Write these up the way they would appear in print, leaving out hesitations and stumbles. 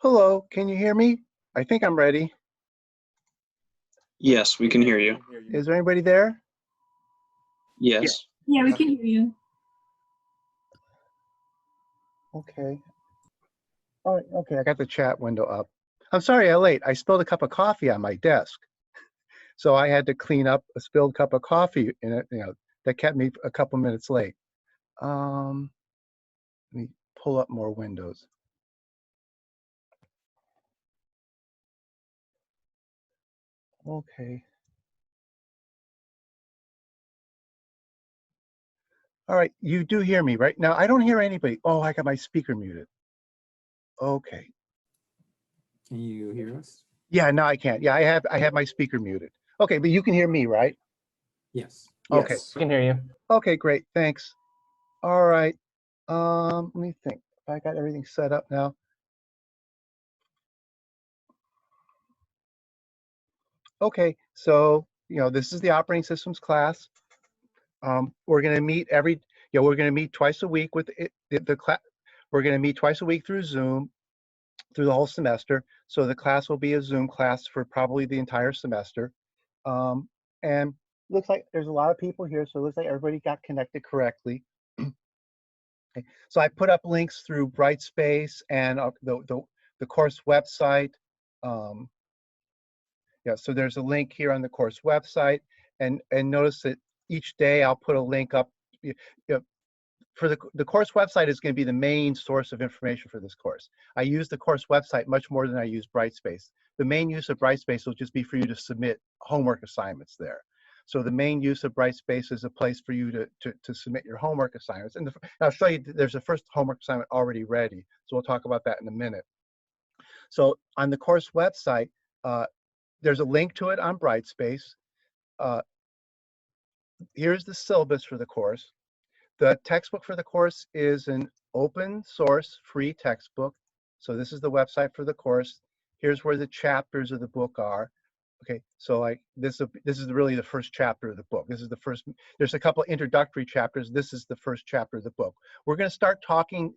Hello, can you hear me? I think I'm ready. Yes, we can hear you. Is there anybody there? Yes. Yeah, we can hear you. Okay. All right, okay, I got the chat window up. I'm sorry I'm late. I spilled a cup of coffee on my desk. So I had to clean up a spilled cup of coffee in it, that kept me a couple minutes late. Let me pull up more windows. Okay. All right, you do hear me, right? Now, I don't hear anybody. Oh, I got my speaker muted. Okay. Can you hear us? Yeah, now I can. Yeah, I have my speaker muted. Okay, but you can hear me, right? Yes. Okay. Yes, we can hear you. Okay, great. Thanks. All right. Let me think. If I got everything set up now. Okay, so this is the operating systems class. We're going to meet we're going to meet twice a week with the class. We're going to meet twice a week through Zoom through the whole semester. So the class will be a Zoom class for probably the entire semester. And looks like there's a lot of people here, so it looks like everybody got connected correctly. Okay. So I put up links through Brightspace and the course website. Yeah, so there's a link here on the course website, and notice that each day I'll put a link up. For the course website is going to be the main source of information for this course. I use the course website much more than I use Brightspace. The main use of Brightspace will just be for you to submit homework assignments there. So the main use of Brightspace is a place for you to submit your homework assignments. And I'll show you, there's a first homework assignment already ready. So we'll talk about that in a minute. So on the course website, there's a link to it on Brightspace. Here's the syllabus for the course. The textbook for the course is an open source free textbook. So this is the website for the course. Here's where the chapters of the book are. Okay, so this is really the first chapter of the book. This is the first. There's a couple of introductory chapters. This is the first chapter of the book. We're going to start talking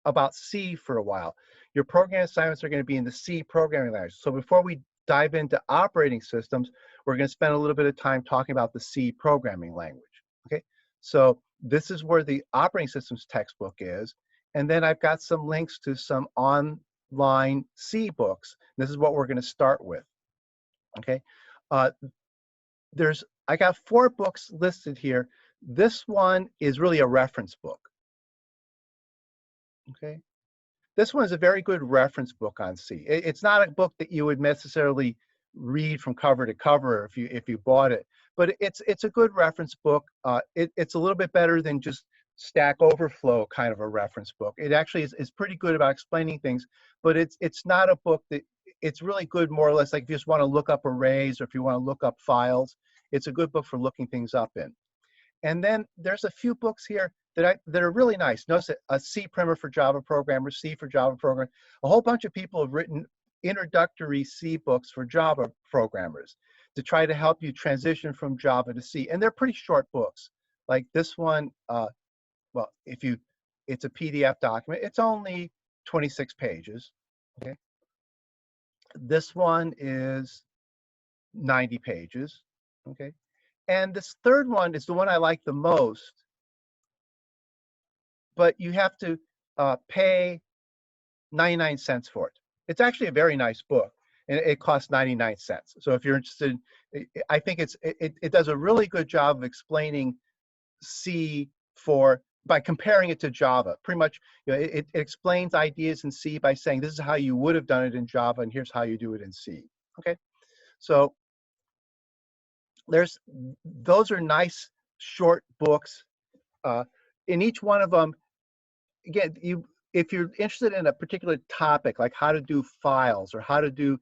about C for a while. Your program assignments are going to be in the C programming language. So before we dive into operating systems, we're going to spend a little bit of time talking about the C programming language. Okay, so this is where the operating systems textbook is, and then I've got some links to some online C books. This is what we're going to start with. Okay, I got 4 books listed here. This one is really a reference book. Okay, this one is a very good reference book on C. It's not a book that you would necessarily read from cover to cover if you bought it, but it's a good reference book. It's a little bit better than just Stack Overflow kind of a reference book. It actually is pretty good about explaining things, but it's not a book that, it's really good more or less like if you just want to look up arrays or if you want to look up files. It's a good book for looking things up in. And then there's a few books here that are really nice. Notice a C primer for Java programmers, C for Java programmers. A whole bunch of people have written introductory C books for Java programmers to try to help you transition from Java to C. And they're pretty short books. Like this one, well, it's a PDF document. It's only 26 pages, okay? This one is 90 pages, okay? And this third one is the one I like the most, but you have to pay 99 cents for it. It's actually a very nice book, and it costs 99 cents. So if you're interested, I think it does a really good job of explaining C by comparing it to Java. Pretty much, it explains ideas in C by saying this is how you would have done it in Java, and here's how you do it in C. Okay, so those are nice short books. In each one of them, again, if you're interested in a particular topic, like how to do files or how to do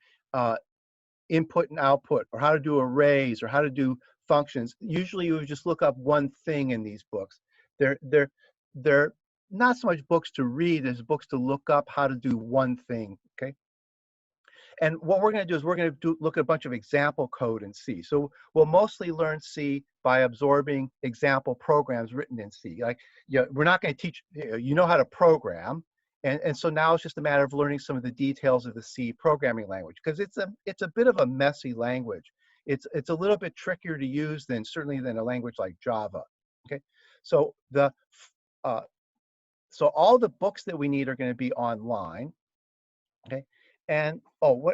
input and output or how to do arrays or how to do functions, usually you would just look up one thing in these books. They're not so much books to read as books to look up how to do one thing, okay? And what we're going to do is we're going to look at a bunch of example code in C. So we'll mostly learn C by absorbing example programs written in C. Like, we're not going to teach, you know how to program, And so now it's just a matter of learning some of the details of the C programming language, because it's a bit of a messy language. It's a little bit trickier to use than certainly than a language like Java. Okay, so so all the books that we need are going to be online. Okay, and oh,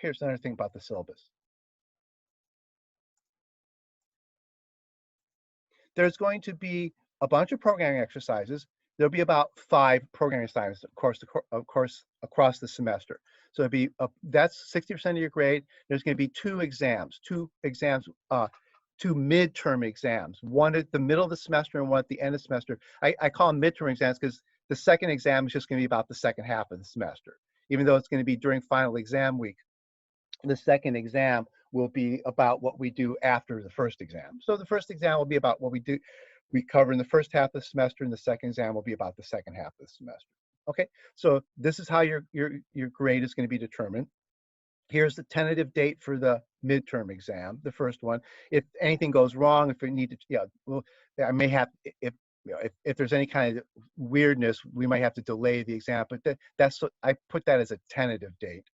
here's another thing about the syllabus. There's going to be a bunch of programming exercises. There'll be about 5 programming assignments, of course, across the semester. So it'll be that's 60% of your grade. There's going to be 2 exams, 2 midterm exams, one at the middle of the semester and one at the end of the semester. I call them midterm exams because the second exam is just going to be about the second half of the semester, even though it's going to be during final exam week. The second exam will be about what we do after the first exam. So the first exam will be about what we cover in the first half of the semester, and the second exam will be about the second half of the semester. Okay, so this is how your grade is going to be determined. Here's the tentative date for the midterm exam, the first one. If anything goes wrong, if we need to, well, I may have, if there's any kind of weirdness, we might have to delay the exam, but I put that as a tentative date.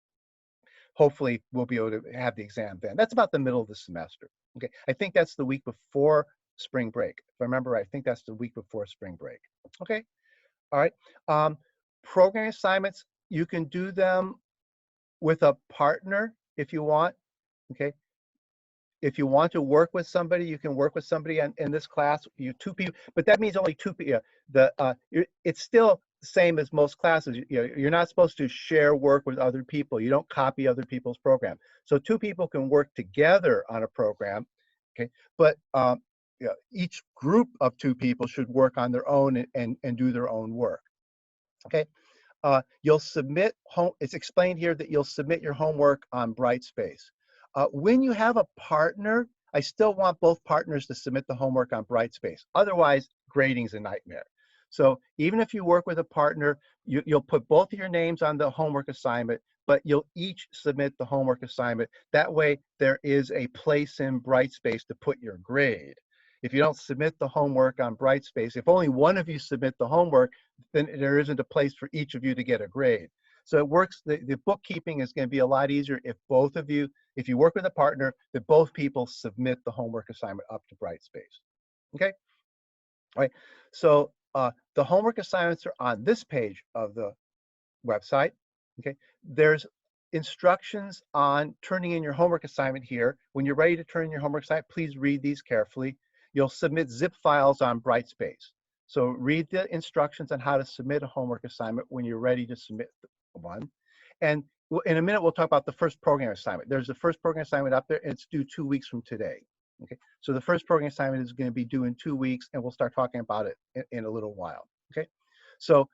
Hopefully we'll be able to have the exam then. That's about the middle of the semester. Okay, I think that's the week before spring break. If I remember right, I think that's the week before spring break. Okay, all right. Programming assignments, you can do them with a partner if you want. Okay, if you want to work with somebody, you can work with somebody in this class. You 2 people, but that means only 2 people. It's still the same as most classes. You're not supposed to share work with other people. You don't copy other people's program. So 2 people can work together on a program. Okay, but each group of 2 people should work on their own and do their own work. Okay. You'll submit it's explained here that you'll submit your homework on Brightspace. When you have a partner, I still want both partners to submit the homework on Brightspace. Otherwise, grading's a nightmare. So even if you work with a partner, you'll put both of your names on the homework assignment, but you'll each submit the homework assignment. That way, there is a place in Brightspace to put your grade. If you don't submit the homework on Brightspace, if only one of you submit the homework, then there isn't a place for each of you to get a grade. So it works, the bookkeeping is going to be a lot easier if both of you, if you work with a partner, that both people submit the homework assignment up to Brightspace. Okay? All right. So the homework assignments are on this page of the website. Okay. There's instructions on turning in your homework assignment here. When you're ready to turn in your homework assignment, please read these carefully. You'll submit zip files on Brightspace. So read the instructions on how to submit a homework assignment when you're ready to submit one. And in a minute, we'll talk about the first program assignment. There's the first program assignment up there, and it's due 2 weeks from today. Okay, so the first program assignment is going to be due in 2 weeks, and we'll start talking about it in a little while. Okay, so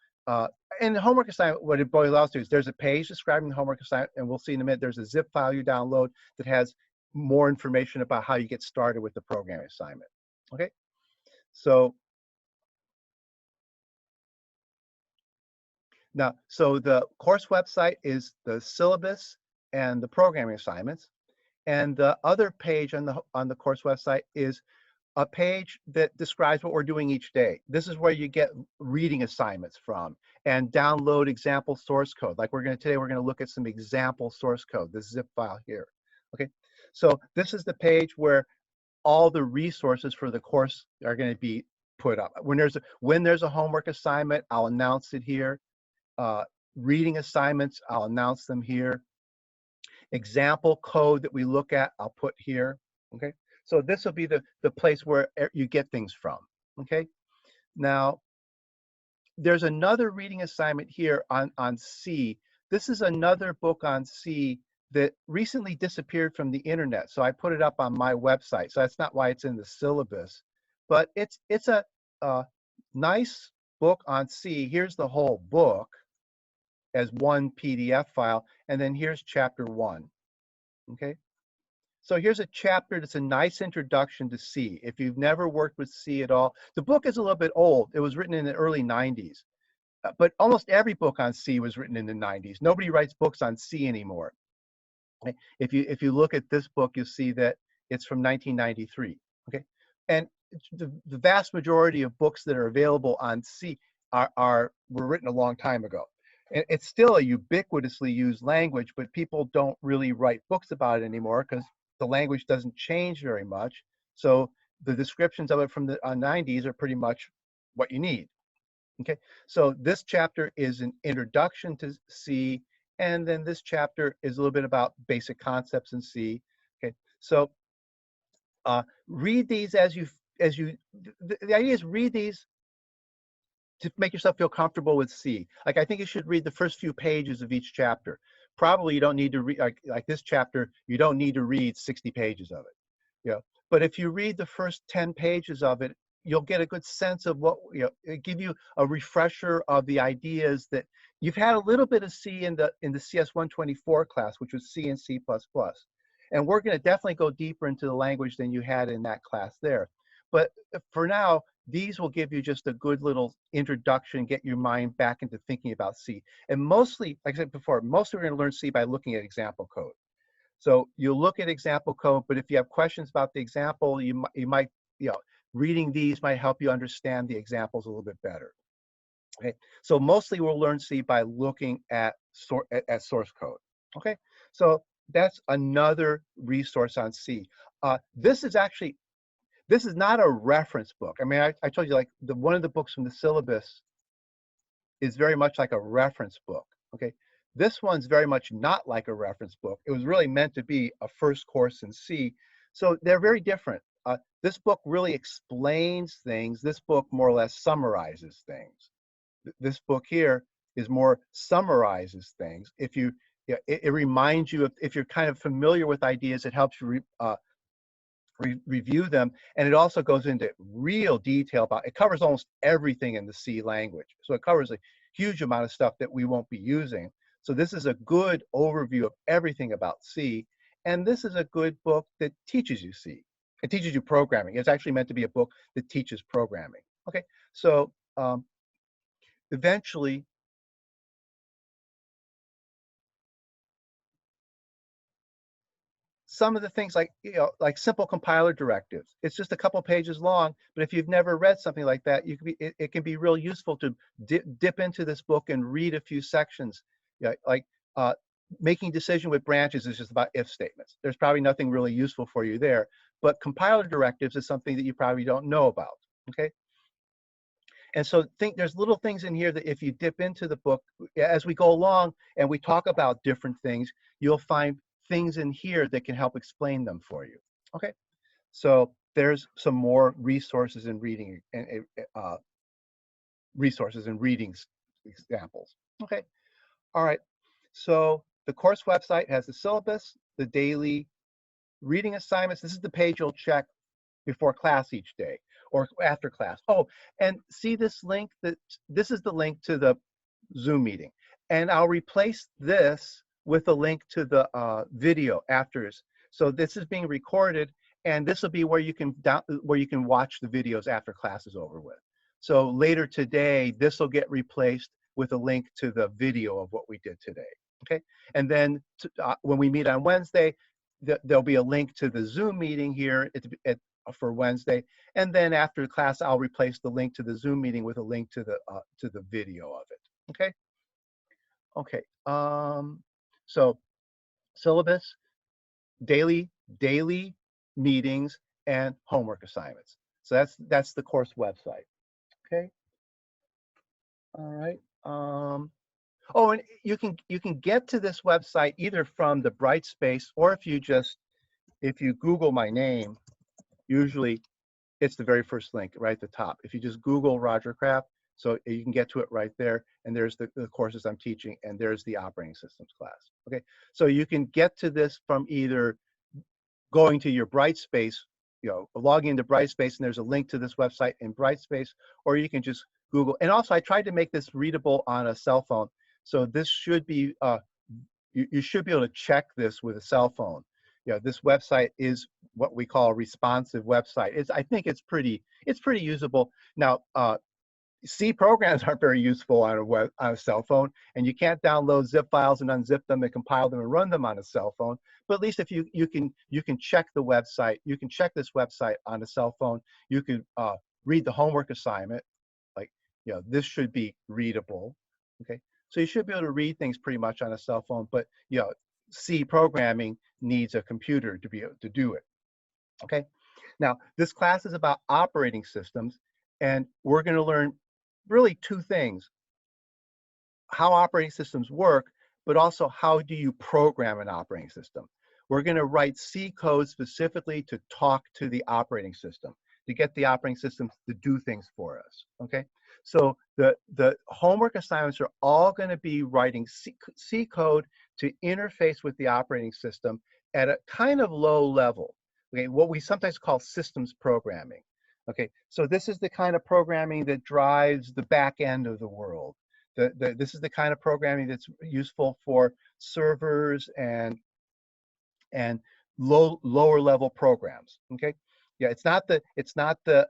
in the homework assignment, what it boils down to is there's a page describing the homework assignment, and we'll see in a minute there's a zip file you download that has more information about how you get started with the program assignment. Okay, so now, so the course website is the syllabus and the programming assignments, and the other page on the course website is a page that describes what we're doing each day. This is where you get reading assignments from and download example source code. Like today we're going to look at some example source code, this zip file here. Okay, so this is the page where all the resources for the course are going to be put up. When there's a homework assignment, I'll announce it here. Reading assignments, I'll announce them here. Example code that we look at, I'll put here. Okay, so this will be the place where you get things from. Okay, now there's another reading assignment here on C. This is another book on C that recently disappeared from the internet, so I put it up on my website. So that's not why it's in the syllabus, but it's a nice book on C. Here's the whole book as one PDF file, and then here's chapter 1. Okay, so here's a chapter that's a nice introduction to C. If you've never worked with C at all, the book is a little bit old. It was written in the early 90s, but almost every book on C was written in the 90s. Nobody writes books on C anymore. If you look at this book, you'll see that it's from 1993. Okay, and the vast majority of books that are available on C were written a long time ago. It's still a ubiquitously used language, but people don't really write books about it anymore because the language doesn't change very much. So the descriptions of it from the 90s are pretty much what you need. Okay, so this chapter is an introduction to C, and then this chapter is a little bit about basic concepts in C. Okay, so read these the idea is read these to make yourself feel comfortable with C. Like I think you should read the first few pages of each chapter. Probably you don't need to read like this chapter. You don't need to read 60 pages of it. You know, but if you read the first 10 pages of it, you'll get a good sense of what it give you a refresher of the ideas that you've had a little bit of C in the CS 124 class, which was C and C++. And we're going to definitely go deeper into the language than you had in that class there. But for now, these will give you just a good little introduction, get your mind back into thinking about C. And mostly, like I said before, mostly we're going to learn C by looking at example code. So you look at example code, but if you have questions about the example, you might, reading these might help you understand the examples a little bit better. Okay, so mostly we'll learn C by looking at source code. Okay, so that's another resource on C. This is not a reference book. I mean, I told you like one of the books from the syllabus is very much like a reference book. Okay, this one's very much not like a reference book. It was really meant to be a first course in C. So they're very different. This book really explains things. This book more or less summarizes things. This book here is more summarizes things. If you, it reminds you of, if you're kind of familiar with ideas, it helps you review them, and it also goes into real detail about, it covers almost everything in the C language. So it covers a huge amount of stuff that we won't be using. So this is a good overview of everything about C, and this is a good book that teaches you C. It teaches you programming. It's actually meant to be a book that teaches programming. Okay, so eventually, some of the things like, like simple compiler directives. It's just a couple pages long, but if you've never read something like that, it can be real useful to dip into this book and read a few sections. Like making decision with branches is just about if statements. There's probably nothing really useful for you there, but compiler directives is something that you probably don't know about. Okay. And so there's little things in here that if you dip into the book, as we go along and we talk about different things, you'll find things in here that can help explain them for you. Okay, so there's some more resources in reading and examples. Okay, all right. So the course website has the syllabus, the daily reading assignments. This is the page you'll check before class each day or after class. Oh, and see this link, this is the link to the Zoom meeting. And I'll replace this with a link to the video afters. So this is being recorded, and this will be where you can watch the videos after class is over with. So later today, this will get replaced with a link to the video of what we did today. Okay, and then when we meet on Wednesday, there'll be a link to the Zoom meeting here for Wednesday, and then after the class, I'll replace the link to the Zoom meeting with a link to the video of it. Okay. Okay. So syllabus, daily meetings, and homework assignments. So that's the course website. Okay. All right. Oh, and you can get to this website either from the Brightspace, or if you Google my name, usually it's the very first link right at the top. If you just Google Roger Craft, so you can get to it right there, and there's the courses I'm teaching, and there's the operating systems class. Okay, so you can get to this from either going to your Brightspace, logging into Brightspace, and there's a link to this website in Brightspace, or you can just Google. And also, I tried to make this readable on a cell phone, so this should be you should be able to check this with a cell phone. This website is what we call a responsive website. I think it's pretty usable. Now, C programs aren't very useful on a cell phone, and you can't download zip files and unzip them and compile them and run them on a cell phone. But at least if you can check the website, you can check this website on a cell phone. You can read the homework assignment. Like, this should be readable. Okay. So you should be able to read things pretty much on a cell phone, but you know, C programming needs a computer to be able to do it. Okay. Now, this class is about operating systems, and we're going to learn really two things: how operating systems work, but also how do you program an operating system. We're going to write C code specifically to talk to the operating system, to get the operating system to do things for us. Okay. So the homework assignments are all going to be writing C code to interface with the operating system at a kind of low level. Okay, what we sometimes call systems programming. Okay, so this is the kind of programming that drives the back end of the world. This is the kind of programming that's useful for servers and lower level programs. Okay, yeah, it's not the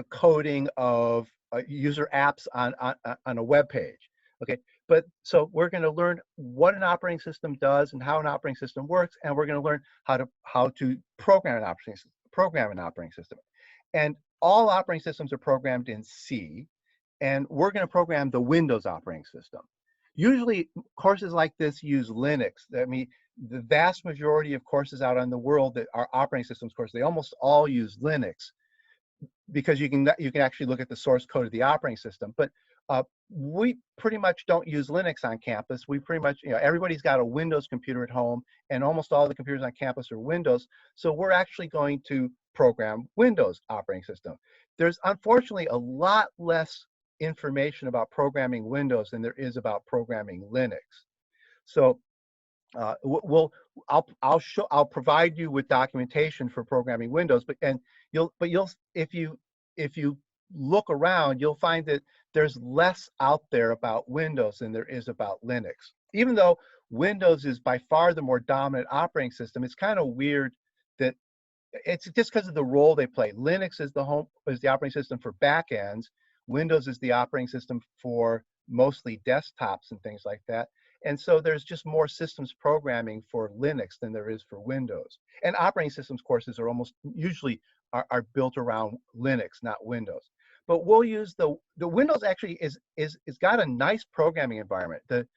coding of user apps on a web page. Okay, but so we're going to learn what an operating system does and how an operating system works, and we're going to learn how to program an operating system. And all operating systems are programmed in C, and we're going to program the Windows operating system. Usually, courses like this use Linux. I mean, the vast majority of courses out in the world that are operating systems courses, they almost all use Linux, because you can actually look at the source code of the operating system. But we pretty much don't use Linux on campus. We pretty much, everybody's got a Windows computer at home, and almost all the computers on campus are Windows. So we're actually going to program Windows operating system. There's unfortunately a lot less information about programming Windows than there is about programming Linux. So I'll provide you with documentation for programming Windows, but if you look around, you'll find that there's less out there about Windows than there is about Linux. Even though Windows is by far the more dominant operating system, it's kind of weird that it's just because of the role they play. Linux is the operating system for backends. Windows is the operating system for mostly desktops and things like that. And so there's just more systems programming for Linux than there is for Windows. And operating systems courses are almost usually are built around Linux, not Windows. But we'll use the Windows actually is got a nice programming environment. The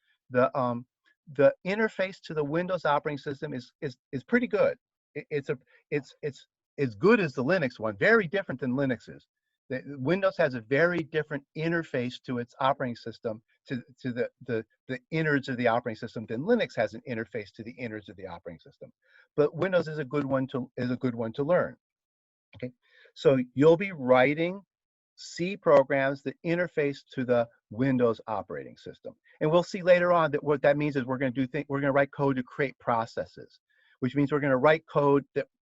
interface to the Windows operating system is pretty good. It's as good as the Linux one, very different than Linux is. Windows has a very different interface to its operating system, to the innards of the operating system, than Linux has an interface to the innards of the operating system. But Windows is a good one to learn. Okay, so you'll be writing C programs that interface to the Windows operating system, and we'll see later on that what that means is we're going to write code to create processes, which means we're going to write code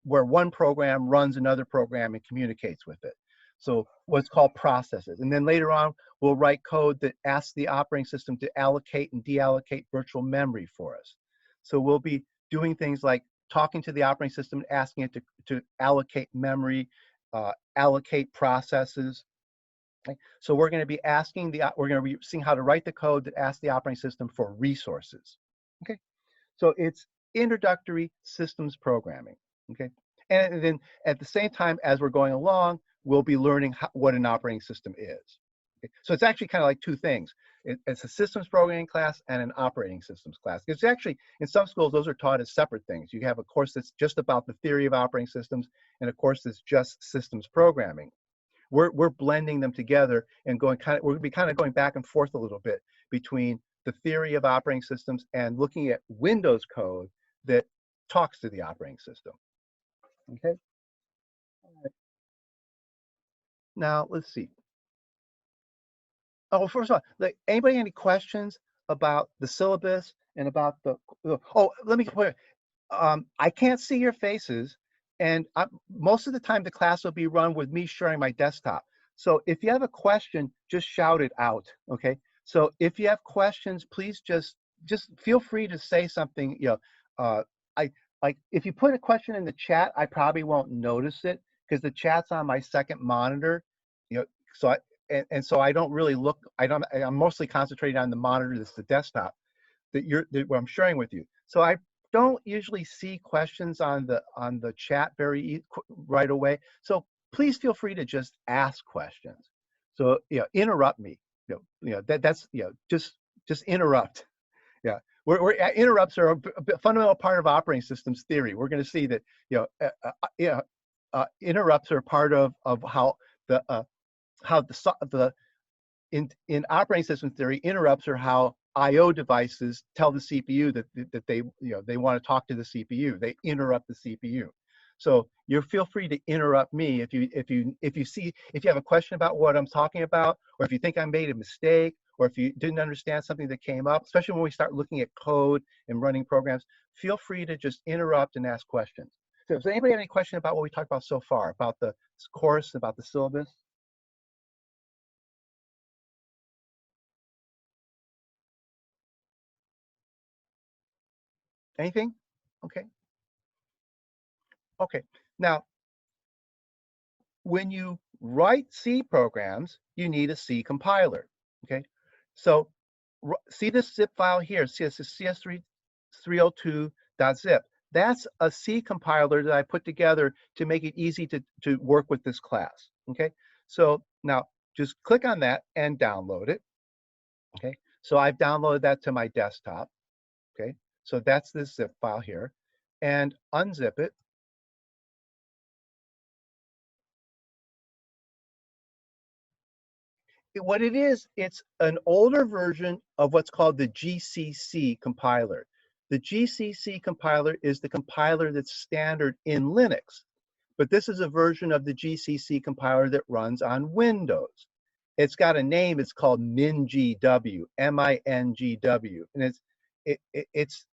where one program runs another program and communicates with it. So what's called processes. And then later on, we'll write code that asks the operating system to allocate and deallocate virtual memory for us. So we'll be doing things like talking to the operating system, asking it to allocate memory, allocate processes. Okay? So we're going to be seeing how to write the code that asks the operating system for resources. Okay, so it's introductory systems programming. Okay, and then at the same time as we're going along, we'll be learning what an operating system is. Okay? So it's actually kind of like two things. It's a systems programming class and an operating systems class. It's actually, in some schools, those are taught as separate things. You have a course that's just about the theory of operating systems and a course that's just systems programming. We're blending them together and we're going to be kind of going back and forth a little bit between the theory of operating systems and looking at Windows code that talks to the operating system. Okay. Now, let's see. Oh, first of all, anybody any questions about the syllabus and about let me put it. I can't see your faces, and most of the time the class will be run with me sharing my desktop. So if you have a question, just shout it out, okay? So if you have questions, please just feel free to say something. If you put a question in the chat, I probably won't notice it because the chat's on my second monitor, so so I don't really look. I'm mostly concentrating on the monitor that's the desktop that I'm sharing with you. So I don't usually see questions on the chat right away. So please feel free to just ask questions. So interrupt me. That's just just interrupt. Yeah, interrupts are a fundamental part of operating systems theory. We're going to see that interrupts are part of how the in operating system theory, interrupts are how I/O devices tell the CPU that they want to talk to the CPU. They interrupt the CPU. So you feel free to interrupt me if you have a question about what I'm talking about, or if you think I made a mistake, or if you didn't understand something that came up, especially when we start looking at code and running programs. Feel free to just interrupt and ask questions. So does anybody have any question about what we talked about so far, about the course, about the syllabus? Anything? Okay. Okay. Now, when you write C programs, you need a C compiler. Okay. So see this zip file here, cs302.zip. That's a C compiler that I put together to make it easy to work with this class. Okay. So now just click on that and download it. Okay. So I've downloaded that to my desktop. Okay. So that's this zip file here. And unzip it. What it is, it's an older version of what's called the GCC compiler. The GCC compiler is the compiler that's standard in Linux, but this is a version of the GCC compiler that runs on Windows. It's got a name, it's called MinGW, M-I-N-G-W, and it's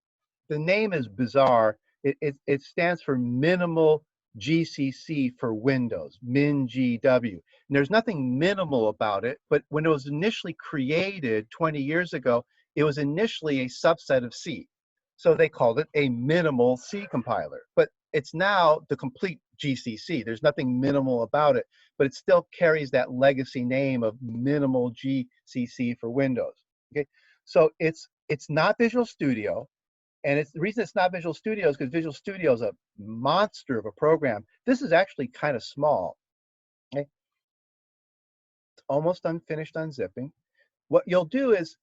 the name is bizarre. It stands for Minimal GCC for Windows, MinGW. And there's nothing minimal about it, but when it was initially created 20 years ago, it was initially a subset of C. So they called it a minimal C compiler, but it's now the complete GCC. There's nothing minimal about it, but it still carries that legacy name of Minimal GCC for Windows. Okay, so it's not Visual Studio. And the reason it's not Visual Studio is because Visual Studio is a monster of a program. This is actually kind of small. Okay? It's almost finished unzipping. What you'll do is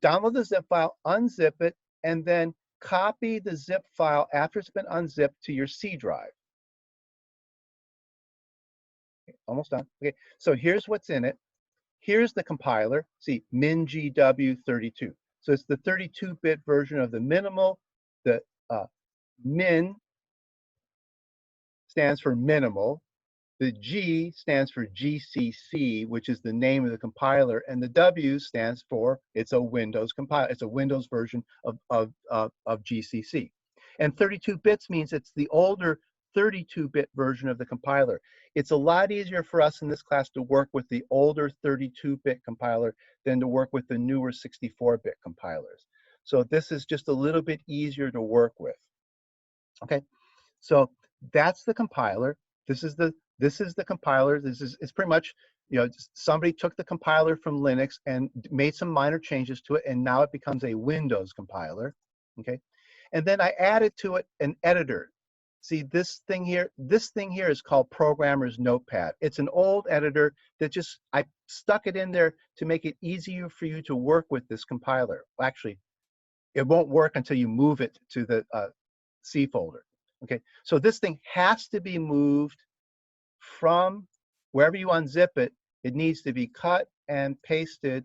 download the zip file, unzip it, and then copy the zip file after it's been unzipped to your C drive. Okay, almost done. Okay, so here's what's in it. Here's the compiler. See, MinGW32. So it's the 32-bit version of the minimal. The min stands for minimal. The G stands for GCC, which is the name of the compiler, and the W stands for it's a Windows compiler. It's a Windows version of GCC. And 32 bits means it's the older 32-bit version of the compiler. It's a lot easier for us in this class to work with the older 32-bit compiler than to work with the newer 64-bit compilers. So this is just a little bit easier to work with. Okay, so that's the compiler. This is the compiler. It's pretty much, somebody took the compiler from Linux and made some minor changes to it, and now it becomes a Windows compiler. Okay, and then I added to it an editor. See this thing here? This thing here is called Programmer's Notepad. It's an old editor that I stuck it in there to make it easier for you to work with this compiler. Well, actually, it won't work until you move it to the C folder. Okay, so this thing has to be moved from wherever you unzip it. It needs to be cut and pasted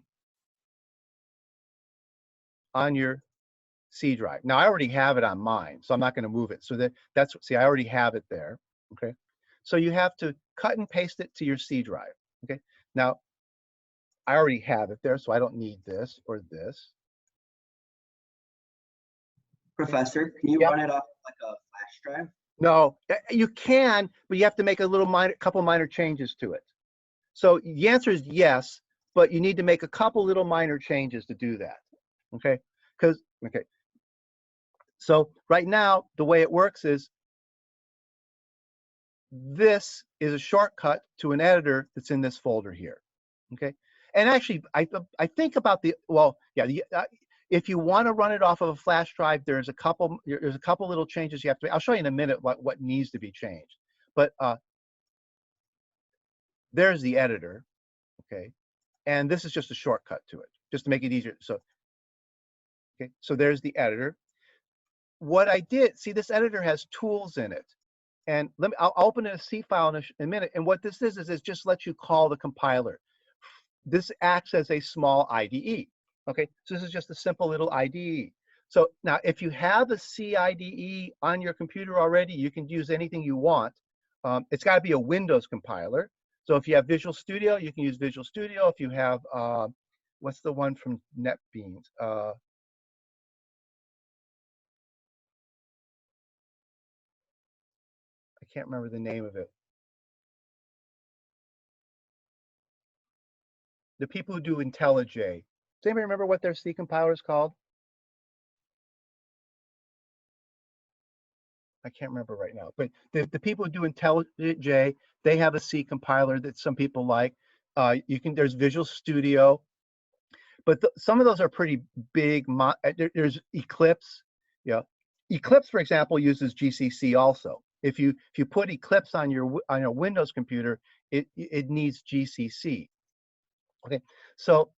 on your C drive. Now I already have it on mine, so I'm not going to move it. So see, I already have it there. Okay, so you have to cut and paste it to your C drive. Okay, now I already have it there, so I don't need this or this. Professor, can you run it off like a flash drive? No, you can, but you have to make a couple minor changes to it. So the answer is yes, but you need to make a couple little minor changes to do that. Okay, so right now the way it works is this is a shortcut to an editor that's in this folder here. Okay, and actually I think about if you want to run it off of a flash drive, there's a couple little changes you have to make. I'll show you in a minute what needs to be changed. But there's the editor, okay, and this is just a shortcut to it, just to make it easier. So Okay, so there's the editor. What I did, see, this editor has tools in it. And I'll open a C file in a minute. And what this is it just lets you call the compiler. This acts as a small IDE. Okay, so this is just a simple little IDE. So now if you have a C IDE on your computer already, you can use anything you want. It's got to be a Windows compiler. So if you have Visual Studio, you can use Visual Studio. If you have, what's the one from NetBeans? I can't remember the name of it. The people who do IntelliJ. Does anybody remember what their C compiler is called? I can't remember right now, but the people who do IntelliJ, they have a C compiler that some people like. There's Visual Studio, but some of those are pretty big. There's Eclipse. Yeah, Eclipse, for example, uses GCC also. If you put Eclipse on your Windows computer, it needs GCC. Okay, so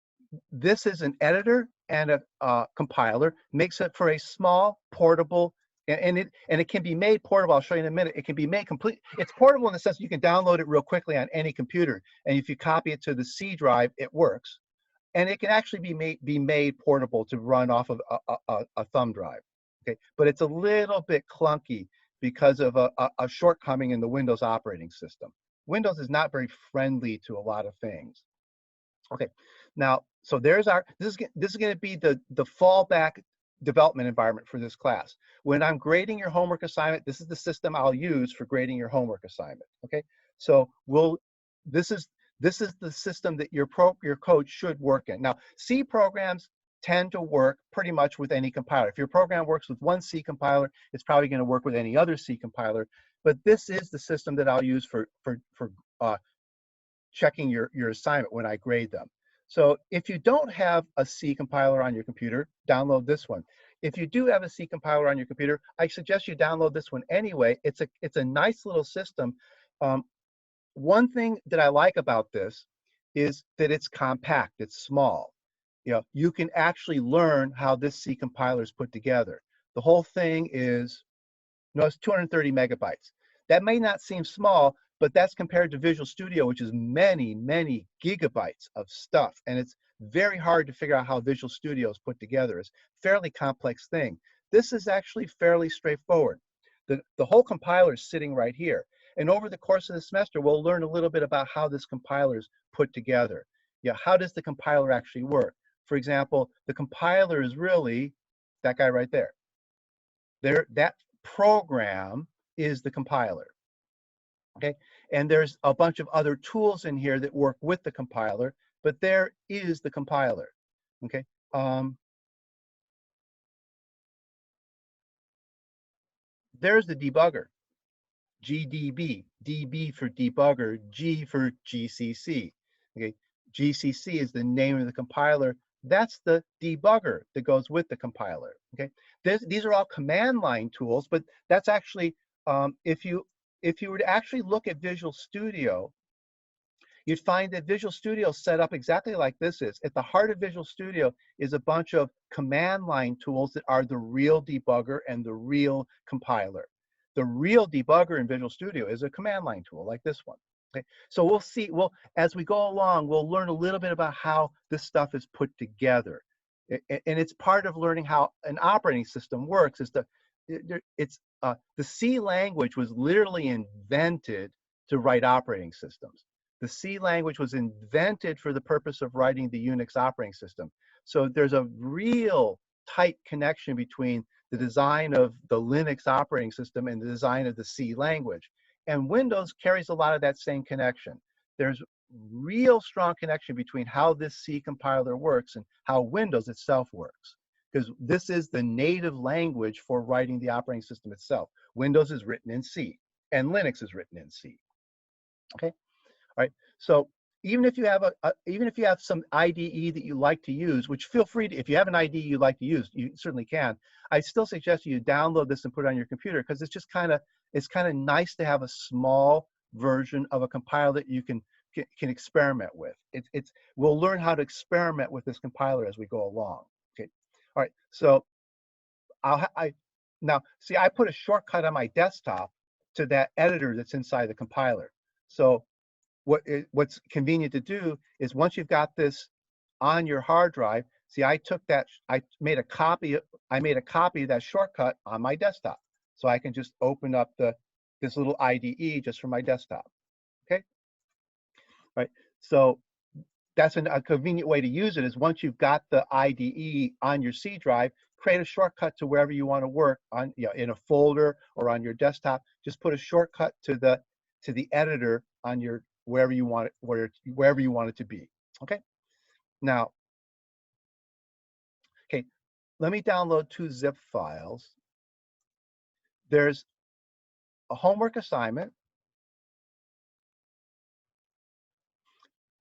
this is an editor and a compiler. Makes it for a small, portable, and it can be made portable. I'll show you in a minute. It can be made complete. It's portable in the sense you can download it real quickly on any computer, and if you copy it to the C drive, it works. And it can actually be made portable to run off of a thumb drive. Okay, but it's a little bit clunky because of a shortcoming in the Windows operating system. Windows is not very friendly to a lot of things. Okay, now, so there's this is going to be the fallback development environment for this class. When I'm grading your homework assignment, this is the system I'll use for grading your homework assignment. Okay, so this is the system that your code should work in. Now, C programs tend to work pretty much with any compiler. If your program works with one C compiler, it's probably going to work with any other C compiler. But this is the system that I'll use for checking your assignment when I grade them. So if you don't have a C compiler on your computer, download this one. If you do have a C compiler on your computer, I suggest you download this one anyway. It's a nice little system. One thing that I like about this is that it's compact, it's small. You can actually learn how this C compiler is put together. The whole thing is, it's 230 megabytes. That may not seem small, but that's compared to Visual Studio, which is many, many gigabytes of stuff. And it's very hard to figure out how Visual Studio is put together. It's a fairly complex thing. This is actually fairly straightforward. The whole compiler is sitting right here. And over the course of the semester, we'll learn a little bit about how this compiler is put together. How does the compiler actually work? For example, the compiler is really that guy right there. That program is the compiler. Okay, and there's a bunch of other tools in here that work with the compiler, but there is the compiler. Okay, there's the debugger, GDB, DB for debugger, G for GCC. Okay, GCC is the name of the compiler. That's the debugger that goes with the compiler. Okay, these are all command line tools, but that's actually if you were to actually look at Visual Studio, you'd find that Visual Studio is set up exactly like this is. At the heart of Visual Studio is a bunch of command line tools that are the real debugger and the real compiler. The real debugger in Visual Studio is a command line tool like this one. Okay, so we'll see. As we go along, we'll learn a little bit about how this stuff is put together, and it's part of learning how an operating system works. The C language was literally invented to write operating systems. The C language was invented for the purpose of writing the Unix operating system. So there's a real tight connection between the design of the Linux operating system and the design of the C language. And Windows carries a lot of that same connection. There's real strong connection between how this C compiler works and how Windows itself works, because this is the native language for writing the operating system itself. Windows is written in C, and Linux is written in C. Okay, all right. So even if you have some IDE that you like to use, which feel free to, if you have an IDE you like to use, you certainly can. I still suggest you download this and put it on your computer, because it's just kind of nice to have a small version of a compiler that you can experiment with. We'll learn how to experiment with this compiler as we go along. Okay. All right, so now see, I put a shortcut on my desktop to that editor that's inside the compiler. So what's convenient to do is once you've got this on your hard drive, see, I made a copy of that shortcut on my desktop, so I can just open up this little IDE just for my desktop. Okay, all right. So that's a convenient way to use it, is once you've got the IDE on your C drive, create a shortcut to wherever you want to work on, in a folder or on your desktop. Just put a shortcut to the editor on your wherever you want it to be. Okay. Now, okay, let me download 2 zip files. There's a homework assignment,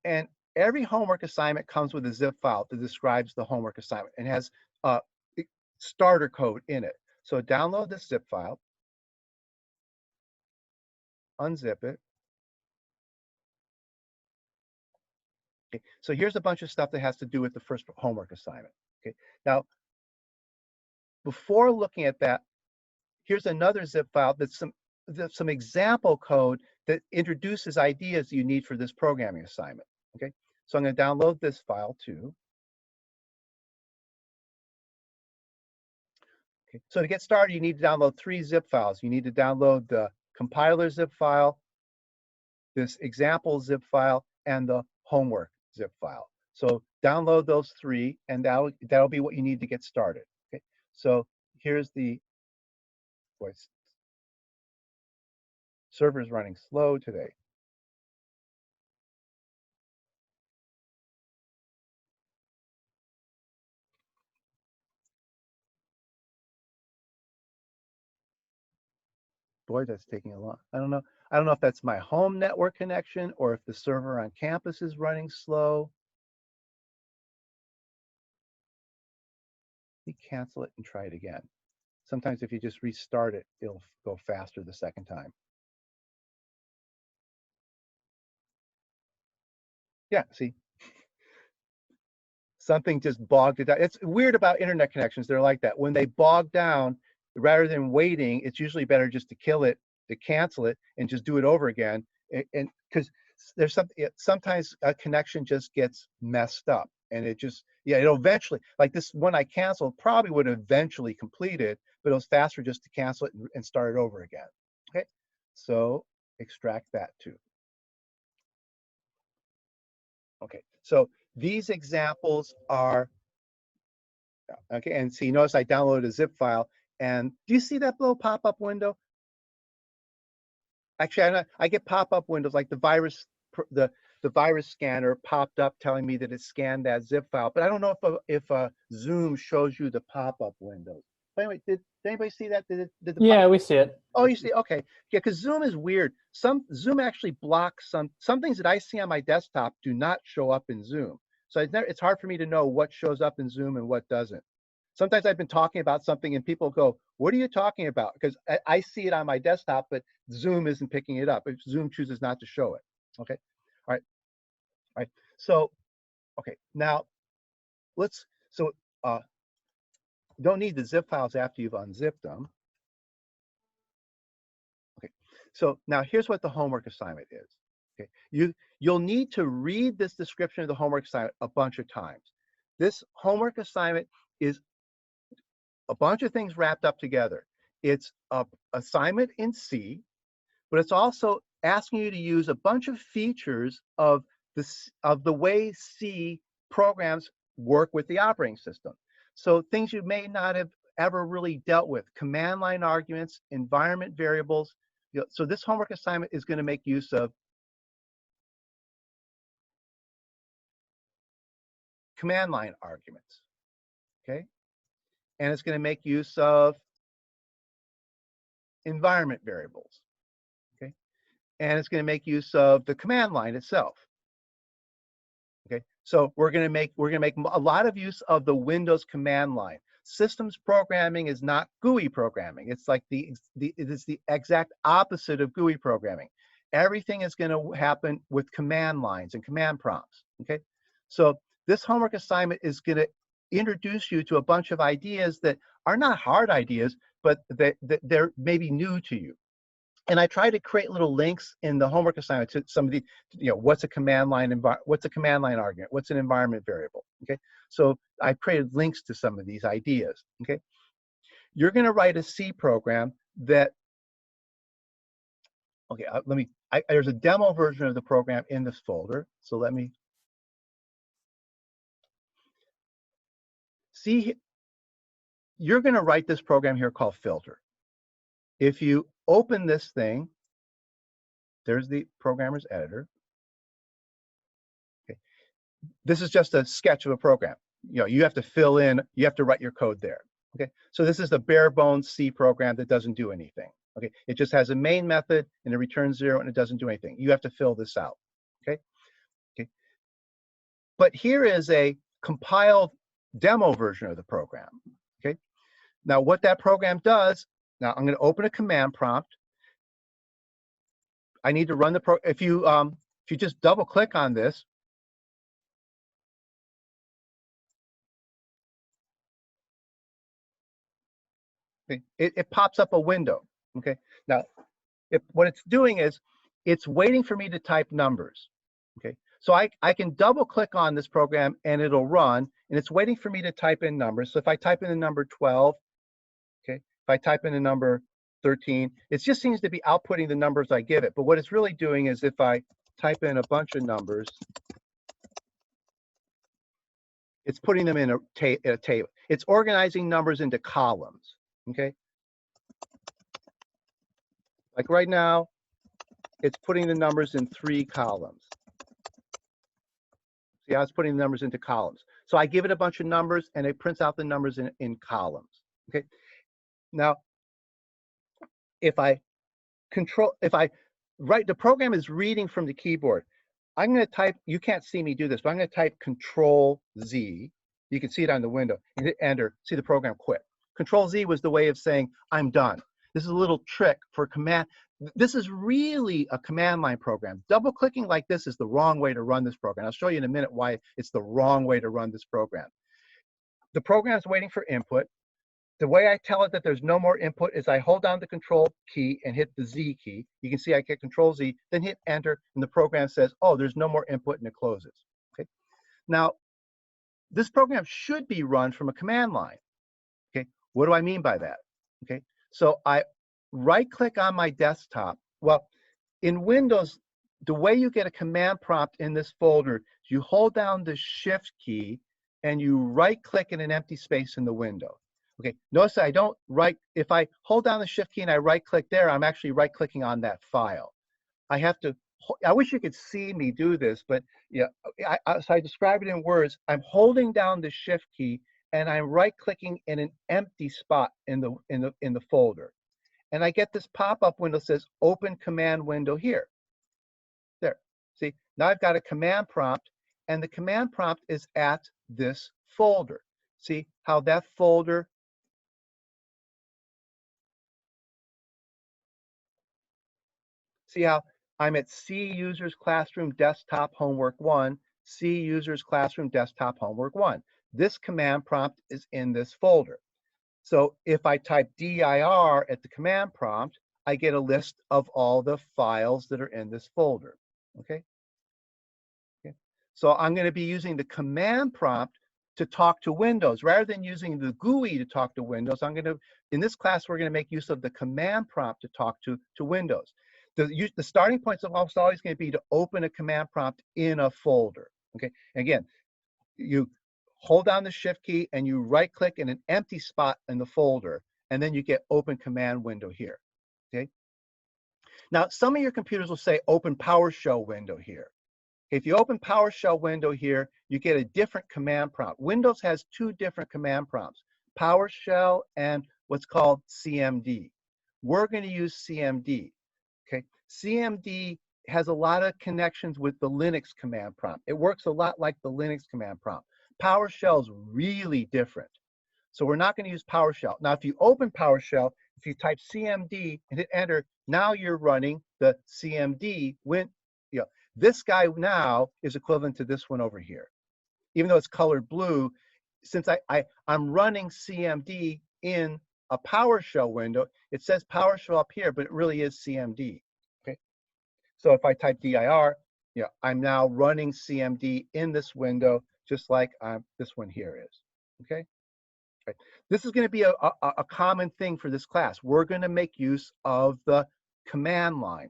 and every homework assignment comes with a zip file that describes the homework assignment and has starter code in it. So download this zip file, unzip it. Okay, so here's a bunch of stuff that has to do with the first homework assignment. Okay, now before looking at that, here's another zip file that's some example code that introduces ideas you need for this programming assignment. Okay, so I'm going to download this file too. Okay, so to get started, you need to download 3 zip files. You need to download the compiler zip file, this example zip file, and the homework zip file. So download those 3, and that'll be what you need to get started. Okay, so here's the voice. Server's running slow today. Boy, that's taking a lot. I don't know if that's my home network connection or if the server on campus is running slow. Let me cancel it and try it again. Sometimes if you just restart it, it'll go faster the second time. Yeah, see, something just bogged it down. It's weird about internet connections. They're like that. When they bog down, rather than waiting, it's usually better just to kill it, to cancel it, and just do it over again. And because there's sometimes a connection just gets messed up, and it'll eventually, like this one I canceled probably would eventually complete it, but it was faster just to cancel it and start it over again. Okay, so extract that too. Okay, so these examples are, okay, and see, notice I downloaded a zip file, and do you see that little pop-up window? Actually, I get pop-up windows like the virus scanner popped up telling me that it scanned that zip file, but I don't know if Zoom shows you the pop-up windows. But anyway, did anybody see that? Yeah, we see it. Oh, you see, okay. Yeah, because Zoom is weird. Zoom actually blocks some things that I see on my desktop do not show up in Zoom. So it's hard for me to know what shows up in Zoom and what doesn't. Sometimes I've been talking about something and people go, "What are you talking about?" Because I see it on my desktop, but Zoom isn't picking it up. If Zoom chooses not to show it. Okay. All right. All right. So, okay. Now, you don't need the zip files after you've unzipped them. Okay, so now here's what the homework assignment is. Okay, you'll need to read this description of the homework assignment a bunch of times. This homework assignment is a bunch of things wrapped up together. It's an assignment in C, but it's also asking you to use a bunch of features of the way C programs work with the operating system. So things you may not have ever really dealt with: command line arguments, environment variables. So this homework assignment is going to make use of command line arguments, okay? And it's going to make use of environment variables, okay? And it's going to make use of the command line itself, okay? So we're going to make a lot of use of the Windows command line. Systems programming is not GUI programming. It's like it is the exact opposite of GUI programming. Everything is going to happen with command lines and command prompts. Okay, so this homework assignment is going to introduce you to a bunch of ideas that are not hard ideas, but that they're maybe new to you. And I try to create little links in the homework assignment to some of the, what's a command line argument? What's an environment variable? Okay, so I created links to some of these ideas. Okay, you're going to write a C program that, okay, there's a demo version of the program in this folder. So let me see. You're going to write this program here called filter. If you open this thing, there's the programmer's editor. Okay. This is just a sketch of a program. You have to fill in, you have to write your code there. Okay, so this is the bare bones C program that doesn't do anything. Okay, it just has a main method and it returns 0 and it doesn't do anything. You have to fill this out. Okay, okay. But here is a compiled demo version of the program. Okay, now what that program does. Now I'm going to open a command prompt. I need to run the if you just double click on this, it pops up a window. Okay, now what it's doing is it's waiting for me to type numbers. Okay, so I can double click on this program and it'll run, and it's waiting for me to type in numbers. So if I type in the number 12, okay, if I type in the number 13, it just seems to be outputting the numbers I give it. But what it's really doing is if I type in a bunch of numbers, it's putting them in a table. It's organizing numbers into columns. Okay, like right now, it's putting the numbers in 3 columns. See how it's putting the numbers into columns. So I give it a bunch of numbers and it prints out the numbers in columns. Okay. Now, if I write, the program is reading from the keyboard. I'm going to type, you can't see me do this, but I'm going to type Control Z. You can see it on the window and hit enter. See the program quit. Control Z was the way of saying I'm done. This is a little trick for command. This is really a command line program. Double clicking like this is the wrong way to run this program. I'll show you in a minute why it's the wrong way to run this program. The program is waiting for input. The way I tell it that there's no more input is I hold down the control key and hit the Z key. You can see I get Control Z, then hit enter, and the program says, oh, there's no more input, and it closes. Okay. Now, this program should be run from a command line. Okay. What do I mean by that? Okay. So I right-click on my desktop. Well, in Windows, the way you get a command prompt in this folder is you hold down the Shift key and you right-click in an empty space in the window. Okay, notice I don't if I hold down the Shift key and I right-click there, I'm actually right-clicking on that file. I have to, I wish you could see me do this, but yeah, so I describe it in words. I'm holding down the Shift key and I'm right-clicking in an empty spot in the folder. And I get this pop-up window that says open command window here. There. See, now I've got a command prompt, and the command prompt is at this folder. See how that folder, see how I'm at C users classroom desktop homework 1, C users classroom desktop homework 1. This command prompt is in this folder. So if I type dir at the command prompt, I get a list of all the files that are in this folder. Okay. Okay. So I'm going to be using the command prompt to talk to Windows. Rather than using the GUI to talk to Windows, in this class, we're going to make use of the command prompt to talk to Windows. The starting point is almost always going to be to open a command prompt in a folder. Okay. Again, you hold down the Shift key and you right-click in an empty spot in the folder, and then you get open command window here. Okay. Now, some of your computers will say open PowerShell window here. If you open PowerShell window here, you get a different command prompt. Windows has 2 different command prompts, PowerShell and what's called CMD. We're going to use CMD. Okay. CMD has a lot of connections with the Linux command prompt. It works a lot like the Linux command prompt. PowerShell is really different. So we're not going to use PowerShell. Now, if you open PowerShell, if you type CMD and hit enter, now you're running the CMD. This guy now is equivalent to this one over here. Even though it's colored blue, since I'm running CMD in a PowerShell window, it says PowerShell up here, but it really is CMD. Okay. So if I type dir, I'm now running CMD in this window, just like this one here is. Okay. Right. This is going to be a common thing for this class. We're going to make use of the command line.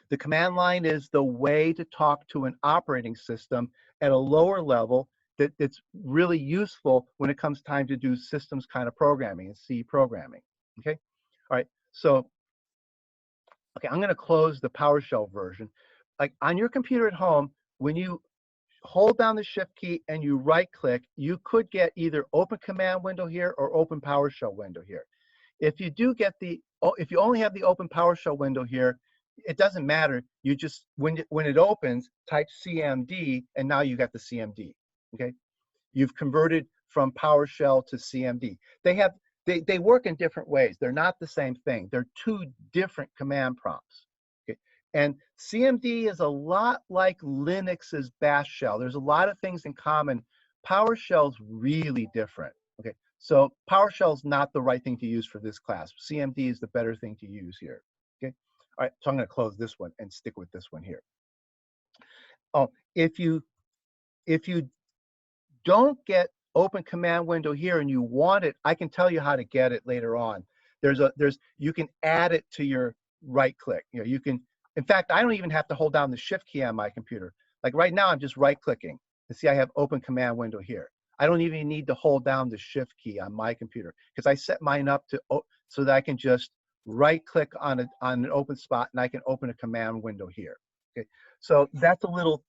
The command line is the way to talk to an operating system at a lower level that's really useful when it comes time to do systems kind of programming and C programming. Okay. All right. So, okay, I'm going to close the PowerShell version. Like on your computer at home, when you hold down the shift key and you right click, you could get either open command window here or open PowerShell window here. If you do get if you only have the open PowerShell window here, it doesn't matter. You just, when it opens, type CMD, and now you got the CMD. Okay, you've converted from PowerShell to CMD. They work in different ways. They're not the same thing. They're two different command prompts. Okay, and CMD is a lot like Linux's Bash shell. There's a lot of things in common. PowerShell's really different. Okay, so PowerShell is not the right thing to use for this class. CMD is the better thing to use here. Okay, all right. So I'm going to close this one and stick with this one here. Oh, if you don't get open command window here and you want it, I can tell you how to get it later on. You can add it to your right click. You can, in fact, I don't even have to hold down the shift key on my computer. Like right now, I'm just right clicking. And see, I have open command window here. I don't even need to hold down the shift key on my computer because I set mine up to so that I can just right click on an open spot and I can open a command window here. Okay, so that's a little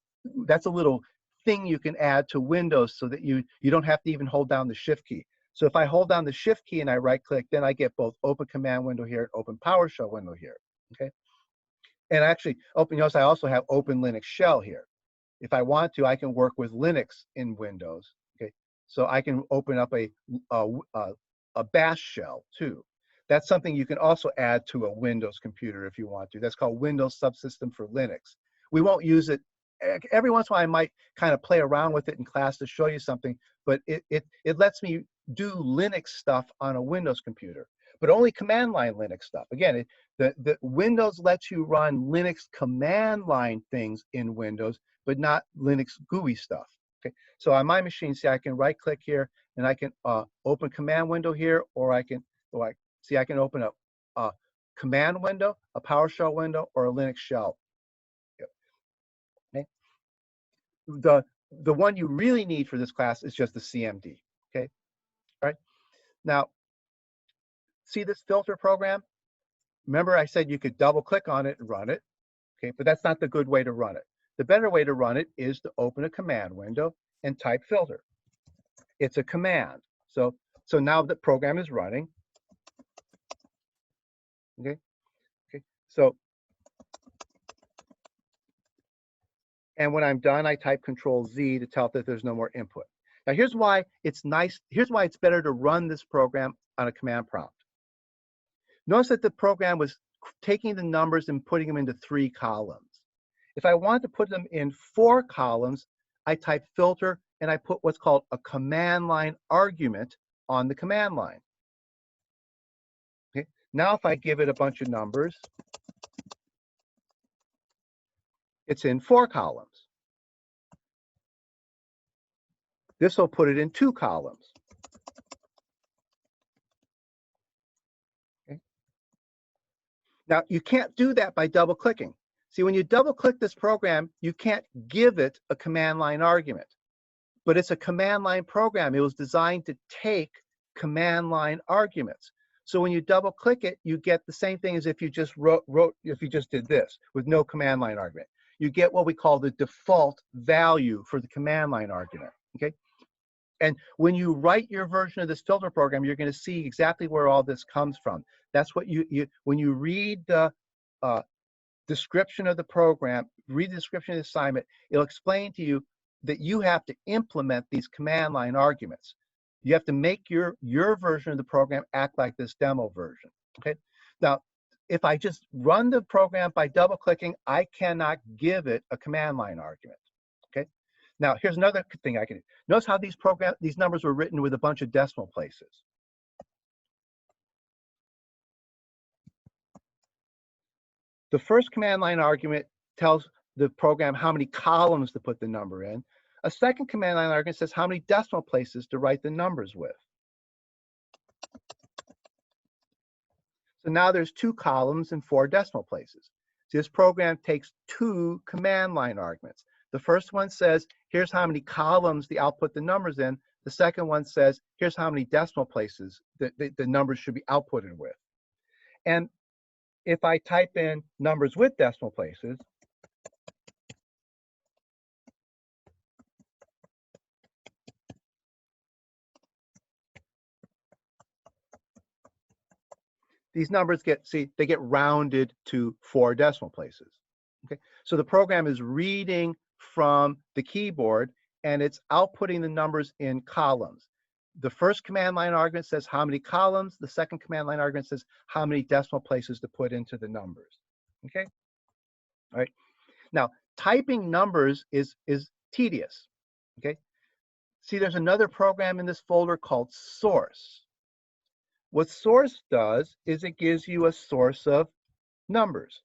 thing you can add to Windows so that you don't have to even hold down the shift key. So if I hold down the shift key and I right click, then I get both open command window here and open PowerShell window here. Okay, and actually notice I also have open Linux shell here. If I want to, I can work with Linux in Windows. Okay, so I can open up a Bash shell too. That's something you can also add to a Windows computer if you want to. That's called Windows Subsystem for Linux. We won't use it. Every once in a while, I might kind of play around with it in class to show you something, but it lets me do Linux stuff on a Windows computer, but only command line Linux stuff. Again, the Windows lets you run Linux command line things in Windows, but not Linux GUI stuff. Okay, so on my machine, see, I can right click here and I can open command window here, or I can open a command window, a PowerShell window, or a Linux shell. Okay. The one you really need for this class is just the CMD. Okay, all right. Now, see this filter program? Remember I said you could double click on it and run it. Okay, but that's not the good way to run it. The better way to run it is to open a command window and type filter. It's a command. So now the program is running. Okay. So, and when I'm done, I type Control Z to tell it that there's no more input. Now here's why it's nice. Here's why it's better to run this program on a command prompt. Notice that the program was taking the numbers and putting them into 3 columns. If I want to put them in 4 columns, I type filter and I put what's called a command line argument on the command line. Okay. Now if I give it a bunch of numbers, it's in 4 columns. This will put it in 2 columns. Okay. Now you can't do that by double clicking. See, when you double click this program, you can't give it a command line argument, but it's a command line program. It was designed to take command line arguments. So when you double click it, you get the same thing as if you just if you just did this with no command line argument. You get what we call the default value for the command line argument. Okay. And when you write your version of this filter program, you're going to see exactly where all this comes from. That's what when you read the description of the program, read the description of the assignment, it'll explain to you that you have to implement these command line arguments. You have to make your version of the program act like this demo version. Okay. Now, if I just run the program by double clicking, I cannot give it a command line argument. Okay. Now, here's another thing I can do. Notice how these numbers were written with a bunch of decimal places. The first command line argument tells the program how many columns to put the number in. A second command line argument says how many decimal places to write the numbers with. So now there's 2 columns and 4 decimal places. So this program takes 2 command line arguments. The first one says, here's how many columns to output the numbers in. The second one says, here's how many decimal places the numbers should be outputted with. And if I type in numbers with decimal places, these numbers get rounded to 4 decimal places. Okay, so the program is reading from the keyboard and it's outputting the numbers in columns. The first command line argument says how many columns. The second command line argument says how many decimal places to put into the numbers. Okay, all right. Now, typing numbers is tedious. Okay, see, there's another program in this folder called source. What source does is it gives you a source of numbers.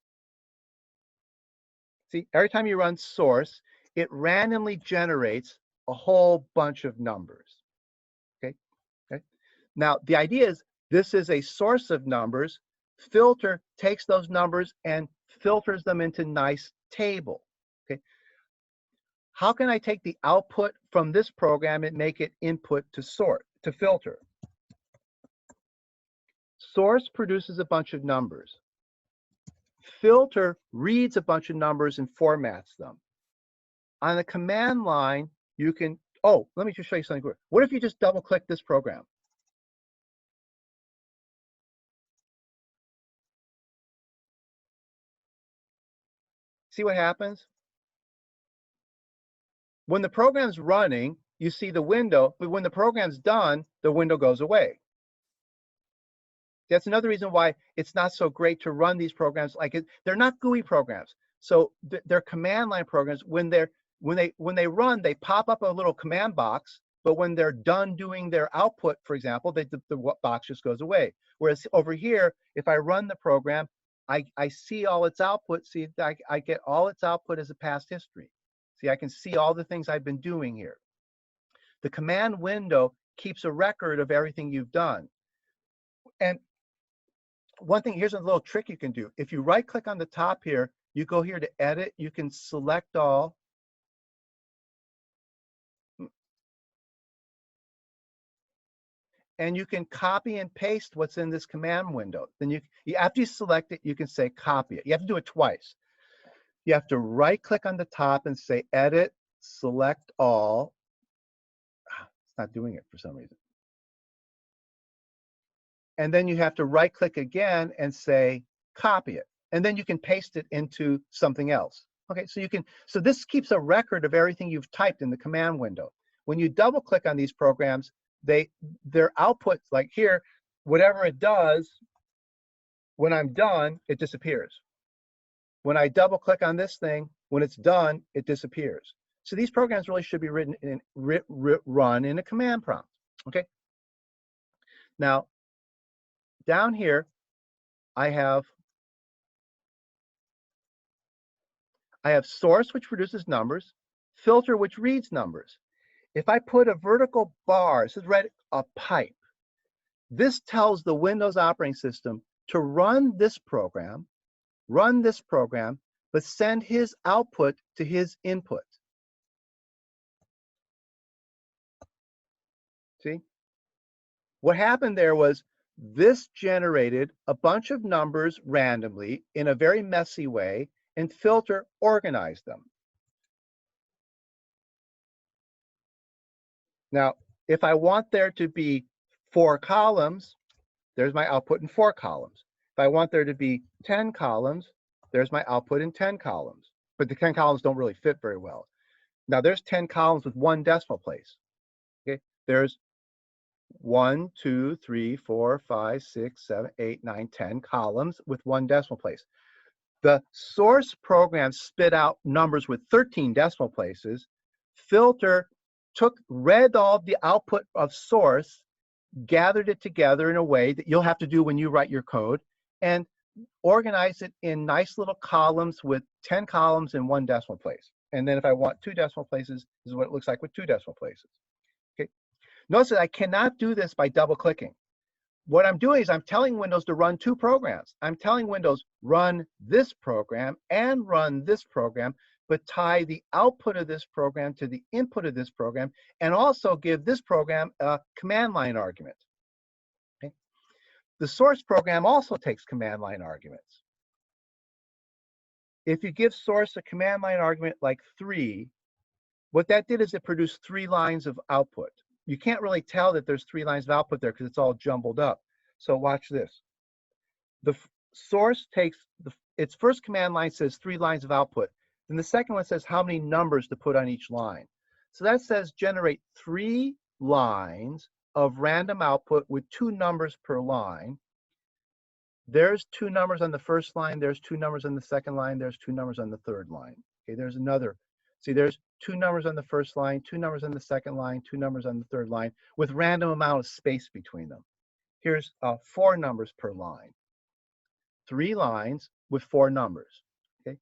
See, every time you run source, it randomly generates a whole bunch of numbers. Okay. Now, the idea is this is a source of numbers. Filter takes those numbers and filters them into nice table. Okay. How can I take the output from this program and make it input to filter? Source produces a bunch of numbers. Filter reads a bunch of numbers and formats them. On the command line, you can, let me just show you something quick. What if you just double click this program? See what happens? When the program's running, you see the window, but when the program's done, the window goes away. That's another reason why it's not so great to run these programs like it. They're not GUI programs. So they're command line programs. When they run, they pop up a little command box, but when they're done doing their output, for example, the box just goes away. Whereas over here, if I run the program, I see all its output. See, I get all its output as a past history. See, I can see all the things I've been doing here. The command window keeps a record of everything you've done. And one thing, here's a little trick you can do. If you right click on the top here, you go here to edit, you can select all. And you can copy and paste what's in this command window. Then after you select it, you can say copy it. You have to do it twice. You have to right click on the top and say edit, select all. It's not doing it for some reason. And then you have to right click again and say copy it. And then you can paste it into something else. Okay, so this keeps a record of everything you've typed in the command window. When you double click on these programs, their outputs, like here, whatever it does, when I'm done, it disappears. When I double click on this thing, when it's done, it disappears. So these programs really should be run in a command prompt. Okay. Now, down here, I have source, which produces numbers, filter, which reads numbers. If I put a vertical bar, this is a pipe, this tells the Windows operating system to run this program, but send his output to his input. See? What happened there was this generated a bunch of numbers randomly in a very messy way, and filter organized them. Now, if I want there to be 4 columns, there's my output in 4 columns. If I want there to be 10 columns, there's my output in 10 columns. But the 10 columns don't really fit very well. Now, there's 10 columns with 1 decimal place. Okay, there's 1, 2, 3, 4, 5, 6, 7, 8, 9, 10 columns with 1 decimal place. The source program spit out numbers with 13 decimal places. filter read all the output of source, gathered it together in a way that you'll have to do when you write your code, and organize it in nice little columns with 10 columns in 1 decimal place. And then if I want 2 decimal places, this is what it looks like with 2 decimal places. Okay. Notice that I cannot do this by double clicking. What I'm doing is I'm telling Windows to run 2 programs. I'm telling Windows run this program and run this program, but tie the output of this program to the input of this program, and also give this program a command line argument. Okay. The source program also takes command line arguments. If you give source a command line argument like 3, what that did is it produced 3 lines of output. You can't really tell that there's 3 lines of output there because it's all jumbled up. So watch this. The source takes its first command line says 3 lines of output. Then the second one says how many numbers to put on each line. So that says generate 3 lines of random output with 2 numbers per line. There's 2 numbers on the first line, there's 2 numbers on the second line, there's 2 numbers on the third line. Okay, there's another. See, there's 2 numbers on the first line, 2 numbers on the second line, 2 numbers on the third line, with random amount of space between them. Here's 4 numbers per line. 3 lines with 4 numbers. Okay,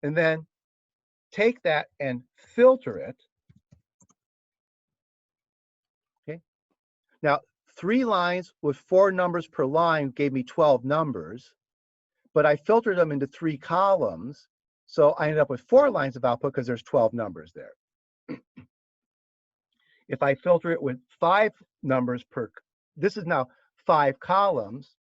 and then take that and filter it. Okay, now 3 lines with 4 numbers per line gave me 12 numbers, but I filtered them into 3 columns, so I ended up with 4 lines of output because there's 12 numbers there. If I filter it with 5 numbers per, this is now 5 columns,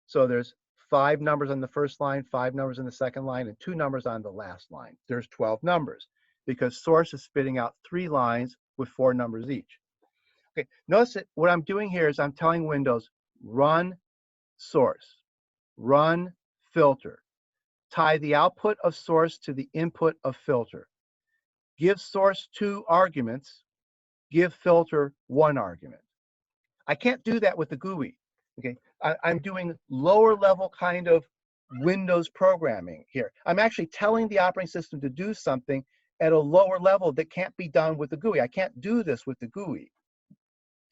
so there's 5 numbers on the first line, 5 numbers in the second line, and 2 numbers on the last line. There's 12 numbers because source is spitting out 3 lines with 4 numbers each. Okay, notice that what I'm doing here is I'm telling Windows, run source, run filter, tie the output of source to the input of filter, give source 2 arguments, give filter 1 argument. I can't do that with the GUI. Okay, I'm doing lower level kind of Windows programming here. I'm actually telling the operating system to do something at a lower level that can't be done with the GUI. I can't do this with the GUI.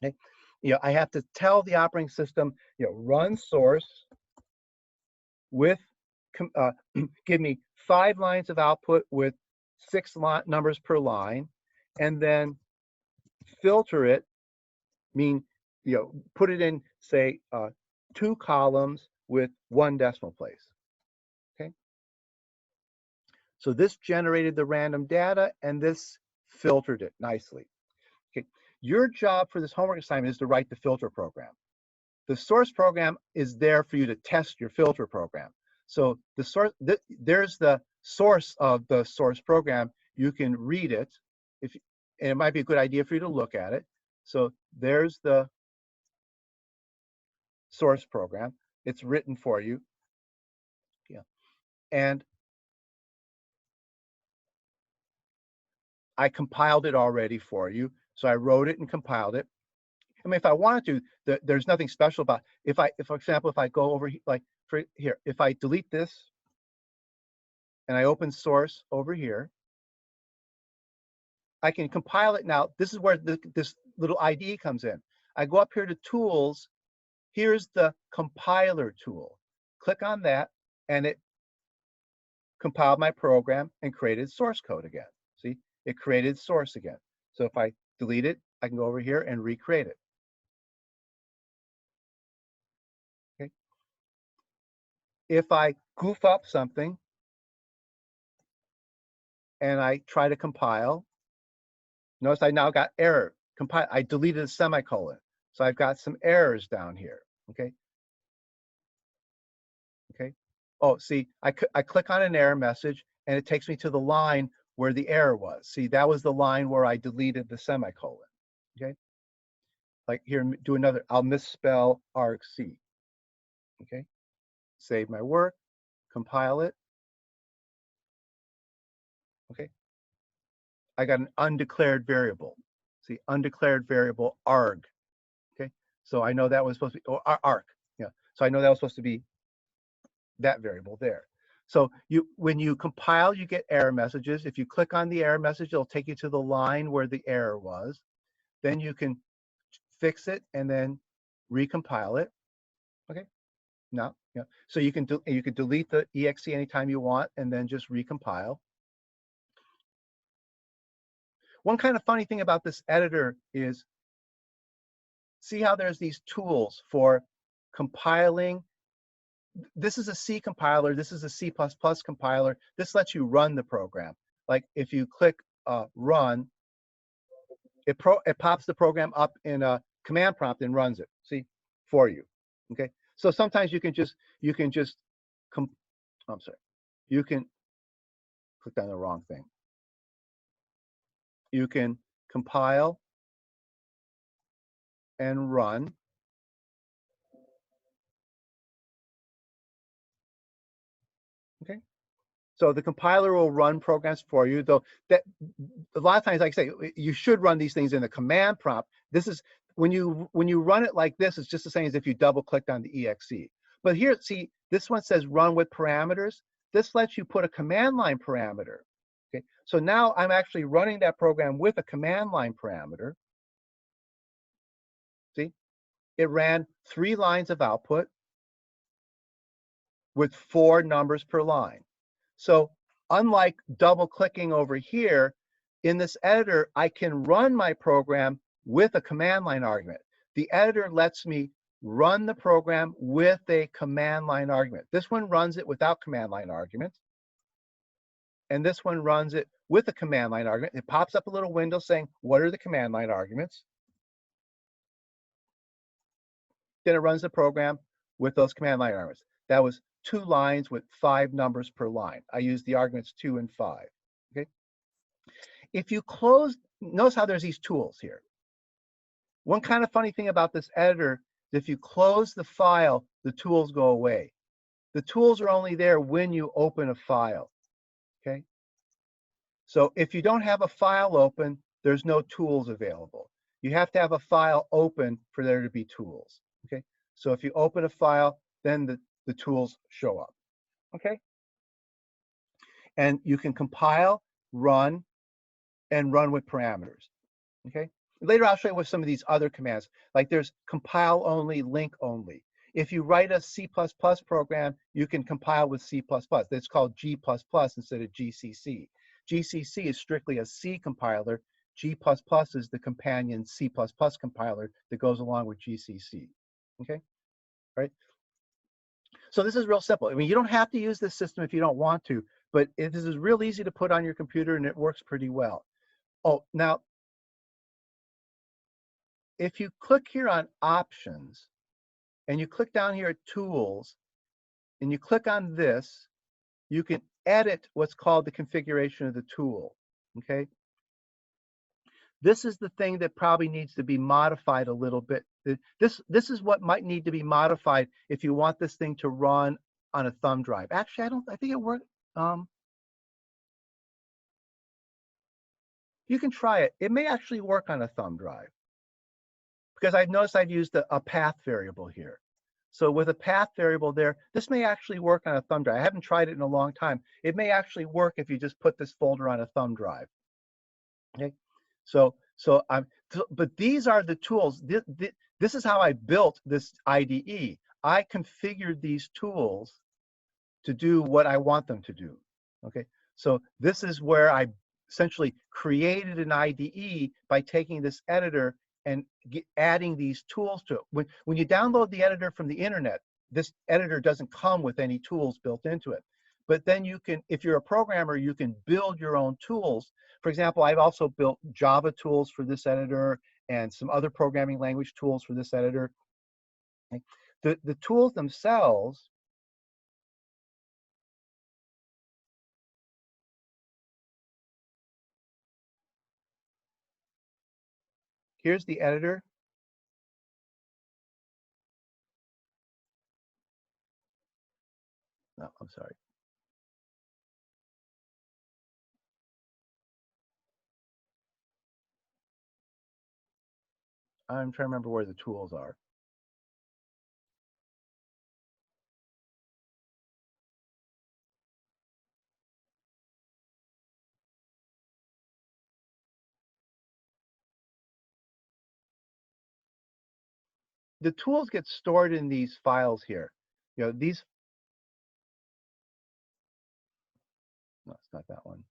Okay. You know, I have to tell the operating system, you know, run source with, give me 5 lines of output with 6 numbers per line, and then filter it, you know, put it in, say, 2 columns with 1 decimal place. Okay. So this generated the random data, and this filtered it nicely. Okay. Your job for this homework assignment is to write the filter program. The source program is there for you to test your filter program. So the source, there's the source of the source program. You can read it, and it might be a good idea for you to look at it. So there's the source program. It's written for you. Yeah. And I compiled it already for you. So I wrote it and compiled it. I mean, if I wanted to, there's nothing special about it. If, for example, if I go over like for here, if I delete this and I open source over here, I can compile it now. This is where this little IDE comes in. I go up here to tools. Here's the compiler tool. Click on that, and it compiled my program and created source code again. See, it created source again. So if I delete it, I can go over here and recreate it. Okay. If I goof up something and I try to compile, notice I now got error. Compile. I deleted a semicolon, so I've got some errors down here. Okay. Okay. Oh, see, I click on an error message, and it takes me to the line where the error was. See, that was the line where I deleted the semicolon. Okay. Like here, do another. I'll misspell argc. Okay. Save my work, compile it. Okay. I got an undeclared variable. See, undeclared variable arg. Okay. So I know that was supposed to be, or arc. Yeah. So I know that was supposed to be that variable there. So when you compile, you get error messages. If you click on the error message, it'll take you to the line where the error was. Then you can fix it and then recompile it. Okay. No. Yeah. So you can delete the exe anytime you want and then just recompile. One kind of funny thing about this editor is, see how there's these tools for compiling. This is a C compiler. This is a C++ compiler. This lets you run the program. Like if you click run, it pops the program up in a command prompt and runs it. See, for you. Okay. So sometimes you can just I'm sorry. You can click on the wrong thing. You can compile and run. Okay. So the compiler will run programs for you, though that a lot of times, like I say, you should run these things in the command prompt. This is when you run it like this, it's just the same as if you double clicked on the exe. But here, see, this one says run with parameters. This lets you put a command line parameter. Okay. So now I'm actually running that program with a command line parameter. See, it ran 3 lines of output with 4 numbers per line. So unlike double clicking over here, in this editor, I can run my program with a command line argument. The editor lets me run the program with a command line argument. This one runs it without command line arguments. And this one runs it with a command line argument. It pops up a little window saying, what are the command line arguments? Then it runs the program with those command line arguments. That was 2 lines with 5 numbers per line. I used the arguments 2 and 5. Okay. If you close, notice how there's these tools here. One kind of funny thing about this editor is if you close the file, the tools go away. The tools are only there when you open a file. Okay. So if you don't have a file open, there's no tools available. You have to have a file open for there to be tools. Okay. So if you open a file, then the tools show up. Okay. And you can compile, run, and run with parameters. Okay. Later I'll show you what some of these other commands, like there's compile only, link only. If you write a C++ program, you can compile with C++. That's called G++ instead of GCC. GCC is strictly a C compiler. G++ is the companion C++ compiler that goes along with GCC. Okay. Right. So this is real simple. I mean, you don't have to use this system if you don't want to, but this is real easy to put on your computer and it works pretty well. Oh, now, if you click here on options and you click down here at tools and you click on this, you can edit what's called the configuration of the tool. Okay. This is the thing that probably needs to be modified a little bit. This is what might need to be modified if you want this thing to run on a thumb drive. Actually, I think it worked. You can try it. It may actually work on a thumb drive because I've noticed I've used a path variable here. So with a path variable there, this may actually work on a thumb drive. I haven't tried it in a long time. It may actually work if you just put this folder on a thumb drive. Okay. But these are the tools. This is how I built this IDE. I configured these tools to do what I want them to do. Okay. So this is where I essentially created an IDE by taking this editor and adding these tools to it. When you download the editor from the internet, this editor doesn't come with any tools built into it. But then you can, if you're a programmer, you can build your own tools. For example, I've also built Java tools for this editor and some other programming language tools for this editor. The tools themselves here's the editor. No, I'm sorry. I'm trying to remember where the tools are. the tools get stored in these files here. You know, these, no, it's not that one.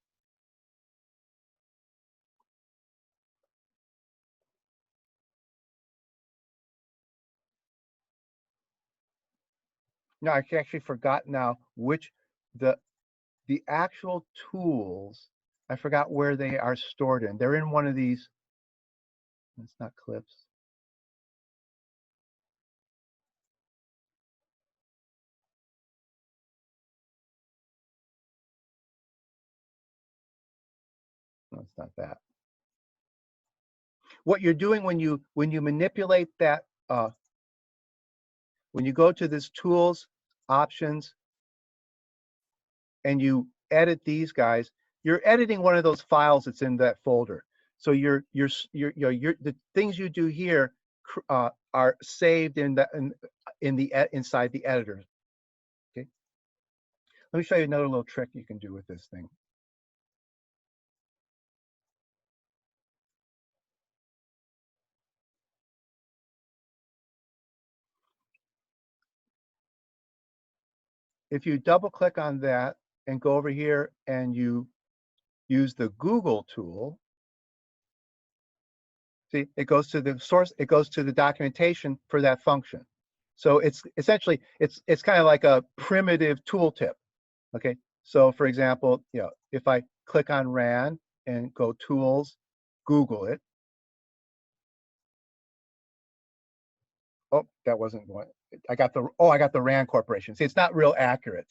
No, I actually forgot now which, the actual tools, I forgot where they are stored in. They're in one of these, it's not clips. No, it's not that. What you're doing when you manipulate that, when you go to this tools options and you edit these guys, you're editing one of those files that's in that folder. So the things you do here are saved in the inside the editor. Okay. Let me show you another little trick you can do with this thing. If you double click on that and go over here and you use the Google tool, see, it goes to the source, it goes to the documentation for that function. So it's essentially, it's kind of like a primitive tooltip. Okay. So for example, you know, if I click on RAN and go tools, Google it. Oh, that wasn't one. I got the RAND Corporation. See, it's not real accurate.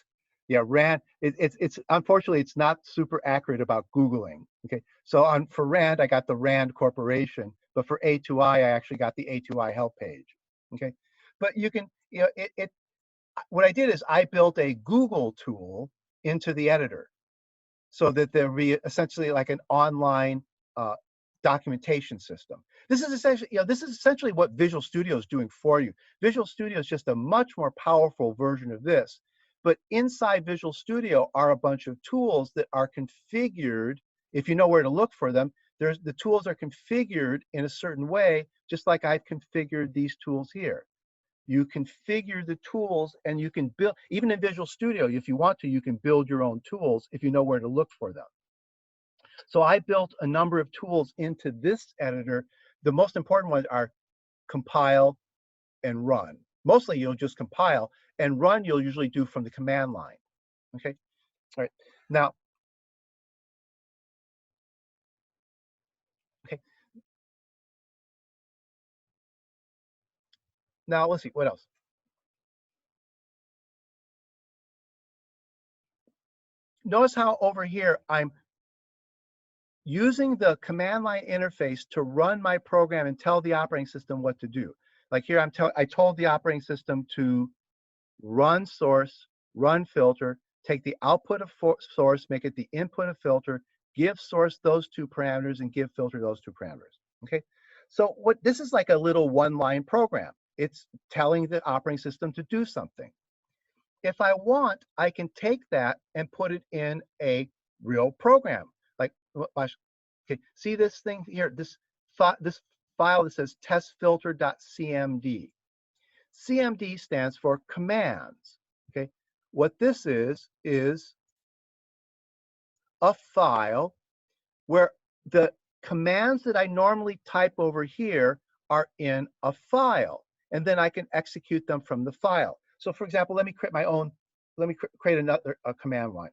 Yeah, RAND, it's unfortunately, it's not super accurate about Googling. Okay, so for RAND, I got the RAND Corporation, but for A2I, I actually got the A2I help page. Okay, but you can, you know, what I did is I built a Google tool into the editor so that there be essentially like an online documentation system. This is essentially, you know, this is essentially what Visual Studio is doing for you. Visual Studio is just a much more powerful version of this. But inside Visual Studio are a bunch of tools that are configured. If you know where to look for them, the tools are configured in a certain way, just like I've configured these tools here. You configure the tools and you can build, even in Visual Studio, if you want to, you can build your own tools if you know where to look for them. So I built a number of tools into this editor. The most important ones are compile and run. Mostly you'll just compile, and run you'll usually do from the command line. Okay, all right. Now, okay. Now let's see, what else? Notice how over here I'm using the command line interface to run my program and tell the operating system what to do. Like here, I told the operating system to run source, run filter, take the output of source, make it the input of filter, give source those two parameters, and give filter those two parameters. Okay, so this is like a little one-line program. It's telling the operating system to do something. If I want, I can take that and put it in a real program. Like, okay, see this thing here, this file that says testfilter.cmd. CMD stands for commands. Okay, what this is a file where the commands that I normally type over here are in a file, and then I can execute them from the file. So for example, let me create my own, let me create another command line.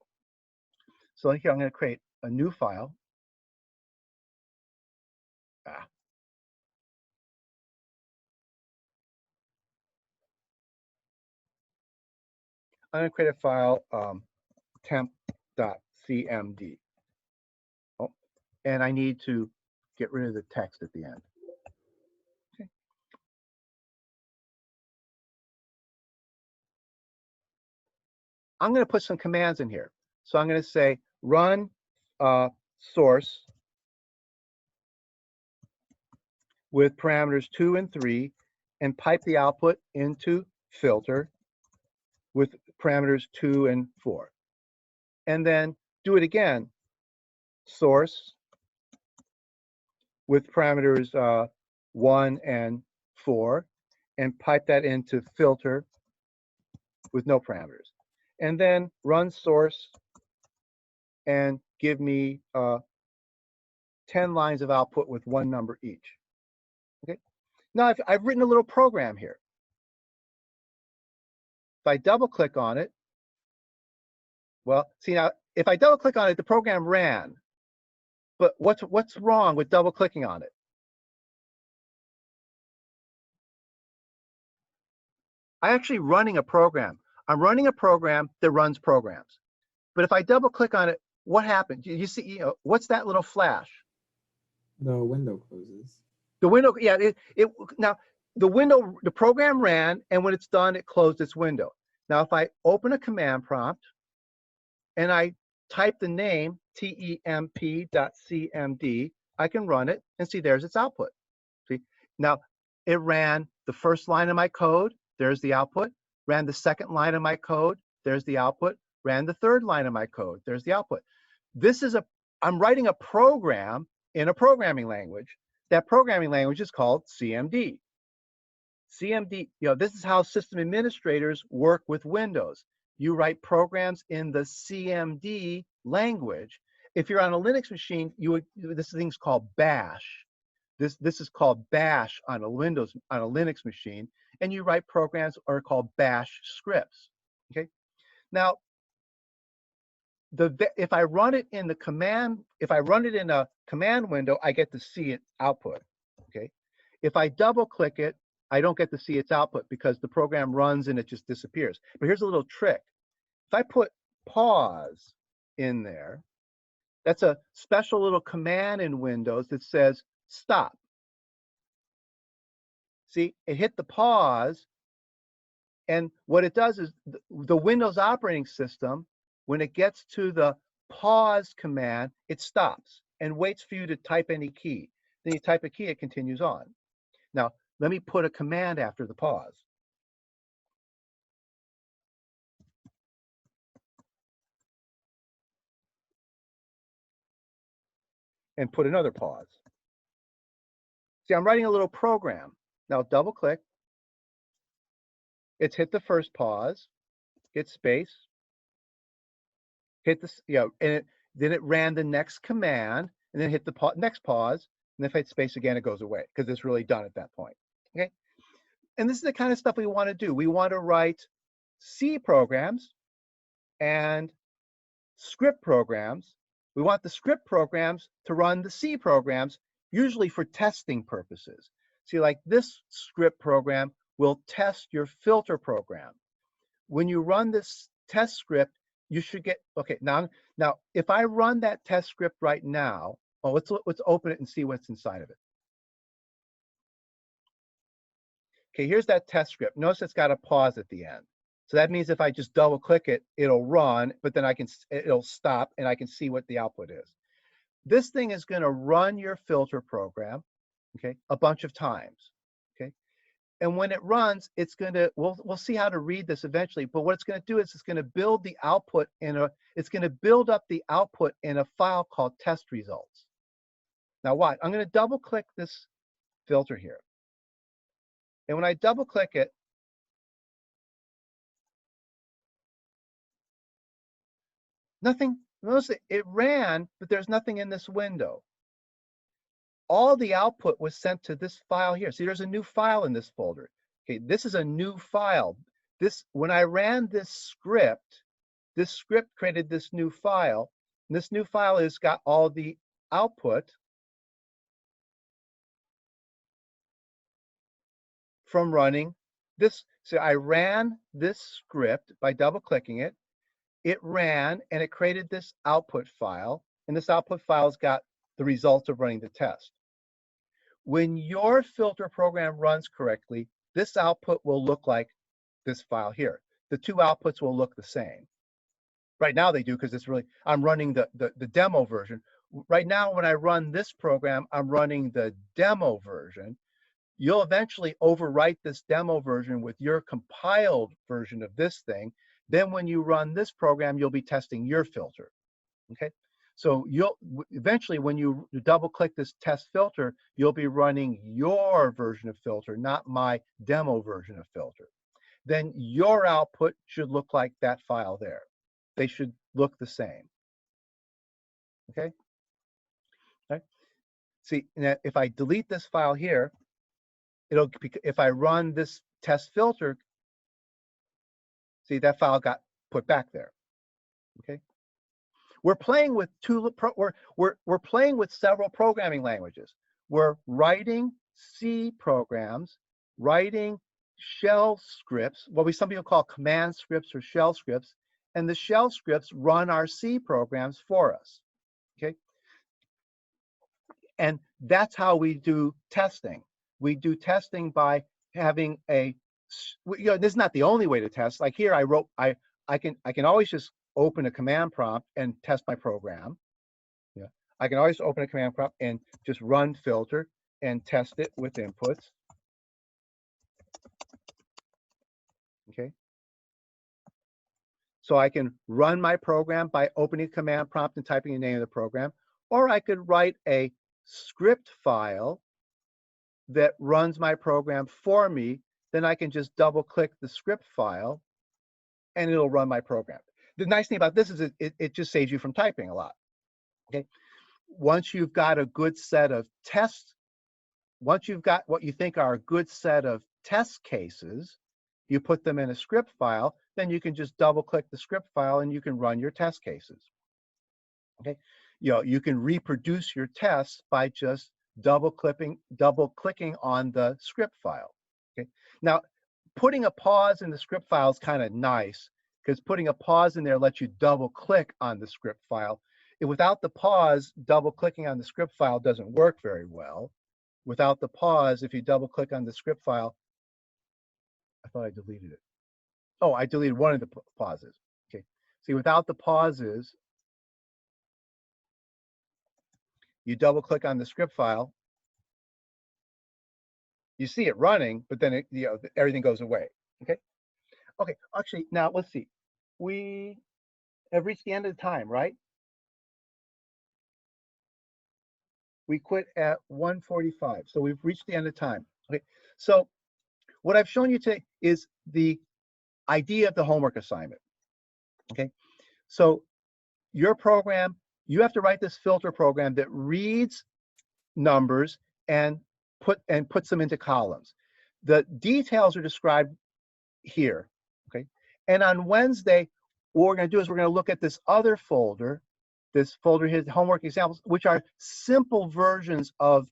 So here I'm going to create a new file. I'm going to create a file, temp.cmd. Oh, and I need to get rid of the text at the end. Okay. I'm going to put some commands in here. So I'm going to say run source with parameters 2 and 3 and pipe the output into filter with parameters 2 and 4. And then do it again, source with parameters 1 and 4, and pipe that into filter with no parameters. And then run source and give me 10 lines of output with one number each. Okay. Now I've written a little program here. If I double click on it, well, see now, if I double click on it, the program ran. But what's wrong with double clicking on it? I'm actually running a program. I'm running a program that runs programs. But if I double click on it, what happened? You see, what's that little flash? The window closes. The window, yeah, now the program ran, and when it's done, it closed its window. Now, if I open a command prompt and I type the name temp.cmd, I can run it and see there's its output. See, now it ran the first line of my code, there's the output, ran the second line of my code, there's the output, ran the third line of my code, there's the output. I'm writing a program in a programming language. That programming language is called CMD. CMD, this is how system administrators work with Windows. You write programs in the CMD language. If you're on a Linux machine, this thing's called Bash. This is called Bash on a Linux machine, and you write programs are called Bash scripts. Okay. Now, if I run it in a command window, I get to see its output. Okay. If I double click it, I don't get to see its output because the program runs and it just disappears. But here's a little trick. If I put pause in there, that's a special little command in Windows that says stop. See, it hit the pause, and what it does is the Windows operating system, when it gets to the pause command, it stops and waits for you to type any key. Then you type a key, it continues on. Now, let me put a command after the pause. And put another pause. See, I'm writing a little program. Now double click. It's hit the first pause, hit space, hit this, and then it ran the next command, and then hit the next pause, and if I hit space again, it goes away because it's really done at that point. Okay. And this is the kind of stuff we want to do. We want to write C programs and script programs. We want the script programs to run the C programs, usually for testing purposes. See, like this script program will test your filter program. When you run this test script, you should get, okay, now if I run that test script right now, let's open it and see what's inside of it. Okay, here's that test script. Notice it's got a pause at the end. So that means if I just double click it, it'll run, but then it'll stop and I can see what the output is. This thing is going to run your filter program, okay, a bunch of times, okay? And when it runs, it's going to, we'll see how to read this eventually, but what it's going to do is it's going to build the output it's going to build up the output in a file called test results. Now watch, I'm going to double click this filter here. And when I double click it, nothing, notice it ran, but there's nothing in this window. All the output was sent to this file here. See, there's a new file in this folder. Okay, this is a new file. When I ran this script created this new file. And this new file has got all the output from running this. So I ran this script by double clicking it. It ran and it created this output file. And this output file's got the results of running the test. When your filter program runs correctly, this output will look like this file here. The two outputs will look the same. Right now they do because it's really, I'm running the demo version. Right now when I run this program, I'm running the demo version. You'll eventually overwrite this demo version with your compiled version of this thing. Then when you run this program, you'll be testing your filter. Okay, So eventually, when you double click this test filter, you'll be running your version of filter, not my demo version of filter. Then your output should look like that file there. They should look the same. Okay? Okay. See, now if I delete this file here, if I run this test filter, see that file got put back there. Okay? We're playing with we're playing with several programming languages. We're writing C programs, writing shell scripts, what some people call command scripts or shell scripts, and the shell scripts run our C programs for us. Okay, and that's how we do testing. We do testing by having this is not the only way to test. Like here, I can always just open a command prompt and test my program. Yeah, I can always open a command prompt and just run filter and test it with inputs. Okay. So I can run my program by opening a command prompt and typing the name of the program, or I could write a script file that runs my program for me. Then I can just double click the script file and it'll run my program. The nice thing about this is it just saves you from typing a lot. Okay. Once you've got a good set of tests, once you've got what you think are a good set of test cases, you put them in a script file, then you can just double click the script file and you can run your test cases. Okay. You can reproduce your tests by just double clicking on the script file. Okay. Now, putting a pause in the script file is kind of nice, because putting a pause in there lets you double click on the script file. Without the pause, double clicking on the script file doesn't work very well. Without the pause, if you double click on the script file, I thought I deleted it. Oh, I deleted one of the pauses. Okay. See, without the pauses, you double click on the script file, you see it running, but then everything goes away. Okay. Okay. Actually, now let's see. We have reached the end of the time, right? We quit at 1:45, so we've reached the end of time. Okay. So what I've shown you today is the idea of the homework assignment. Okay. So your program, you have to write this filter program that reads numbers and puts them into columns. The details are described here. Okay. And on Wednesday, what we're going to do is we're going to look at this other folder, this folder here, homework examples, which are simple versions of,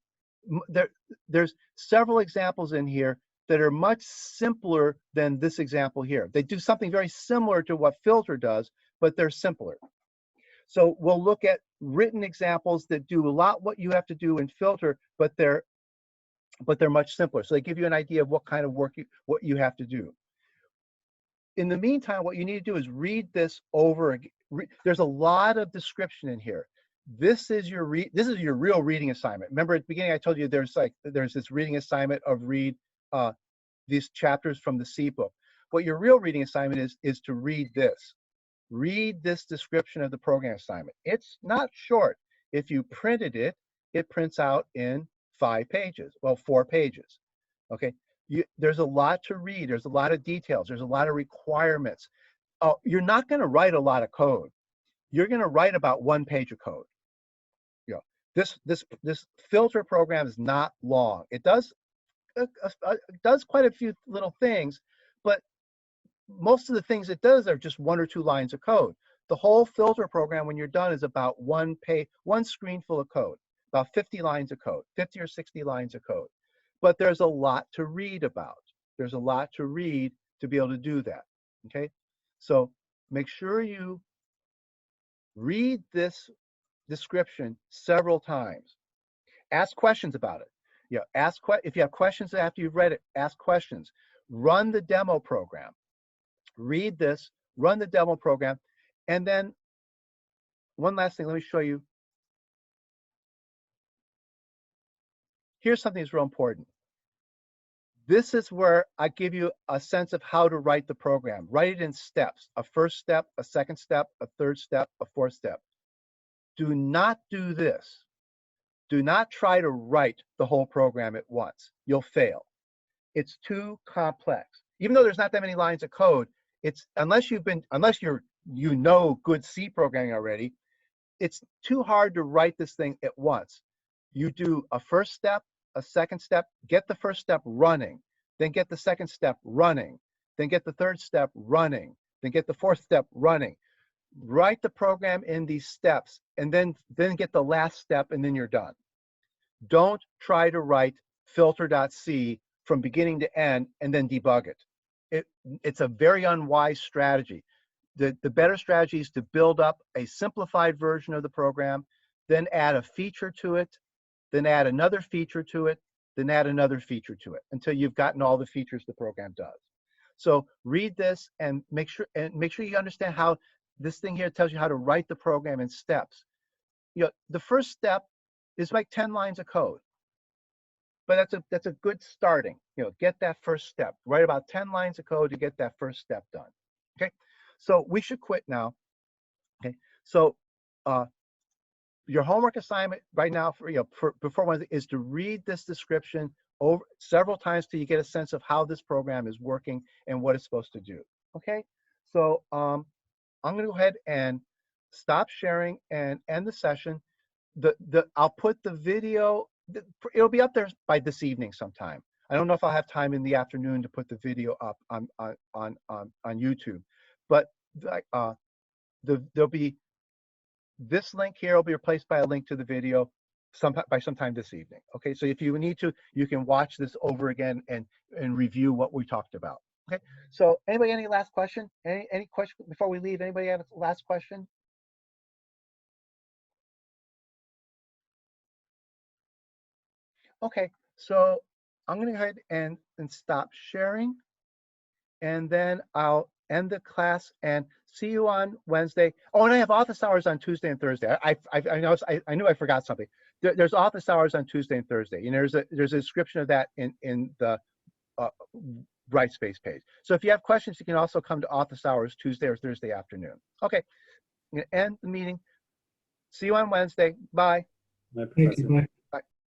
there's several examples in here that are much simpler than this example here. They do something very similar to what filter does, but they're simpler. So we'll look at written examples that do a lot what you have to do in filter, but they're much simpler. So they give you an idea of what kind of work what you have to do. In the meantime, what you need to do is read this over again. There's a lot of description in here. This is your real reading assignment. Remember at the beginning I told you there's this reading assignment of read these chapters from the C book. What your real reading assignment is to read this. Read this description of the program assignment. It's not short. If you printed it, it prints out in 5 pages. Well, 4 pages. Okay. There's a lot to read. There's a lot of details. There's a lot of requirements. You're not going to write a lot of code. You're going to write about 1 page of code. This filter program is not long. It does quite a few little things, but most of the things it does are just 1 or 2 lines of code. The whole filter program, when you're done, is about 1 screen full of code, about 50 lines of code, 50 or 60 lines of code. But there's a lot to read about. There's a lot to read to be able to do that. Okay, so make sure you read this description several times. Ask questions about it. If you have questions after you've read it, ask questions. Run the demo program. Read this, run the demo program, and then one last thing, let me show you. Here's something that's real important. This is where I give you a sense of how to write the program. Write it in steps, a first step, a second step, a third step, a fourth step. do not do this. Do not try to write the whole program at once. You'll fail. It's too complex. Even though there's not that many lines of code, it's unless you know good C programming already, it's too hard to write this thing at once. You do a first step, a second step, get the first step running, then get the second step running, then get the third step running, then get the fourth step running. Write the program in these steps, and then get the last step, and then you're done. Don't try to write filter.c from beginning to end and then debug it. It's a very unwise strategy. The better strategy is to build up a simplified version of the program, then add a feature to it, then add another feature to it, then add another feature to it until you've gotten all the features the program does. So read this and make sure you understand how this thing here tells you how to write the program in steps. You know, the first step is like 10 lines of code, but that's a good starting. You know, get that first step. Write about 10 lines of code to get that first step done. Okay, so we should quit now. Okay, so your homework assignment right now before Wednesday is to read this description over several times till you get a sense of how this program is working and what it's supposed to do. Okay, so I'm going to go ahead and stop sharing and end the session. I'll put the video. It'll be up there by this evening sometime. I don't know if I'll have time in the afternoon to put the video up on YouTube, but there'll be this link here will be replaced by a link to the video sometime this evening. Okay, so if you need to, you can watch this over again and review what we talked about. Okay, so anybody, any last question? Any question before we leave? Anybody have a last question? Okay, so I'm going to go ahead and stop sharing, and then I'll end the class and see you on Wednesday. Oh, and I have office hours on Tuesday and Thursday. I knew I forgot something. There's office hours on Tuesday and Thursday, and there's a description of that in the Brightspace page. So if you have questions, you can also come to office hours Tuesday or Thursday afternoon. Okay, I'm going to end the meeting. See you on Wednesday. Bye. My professor.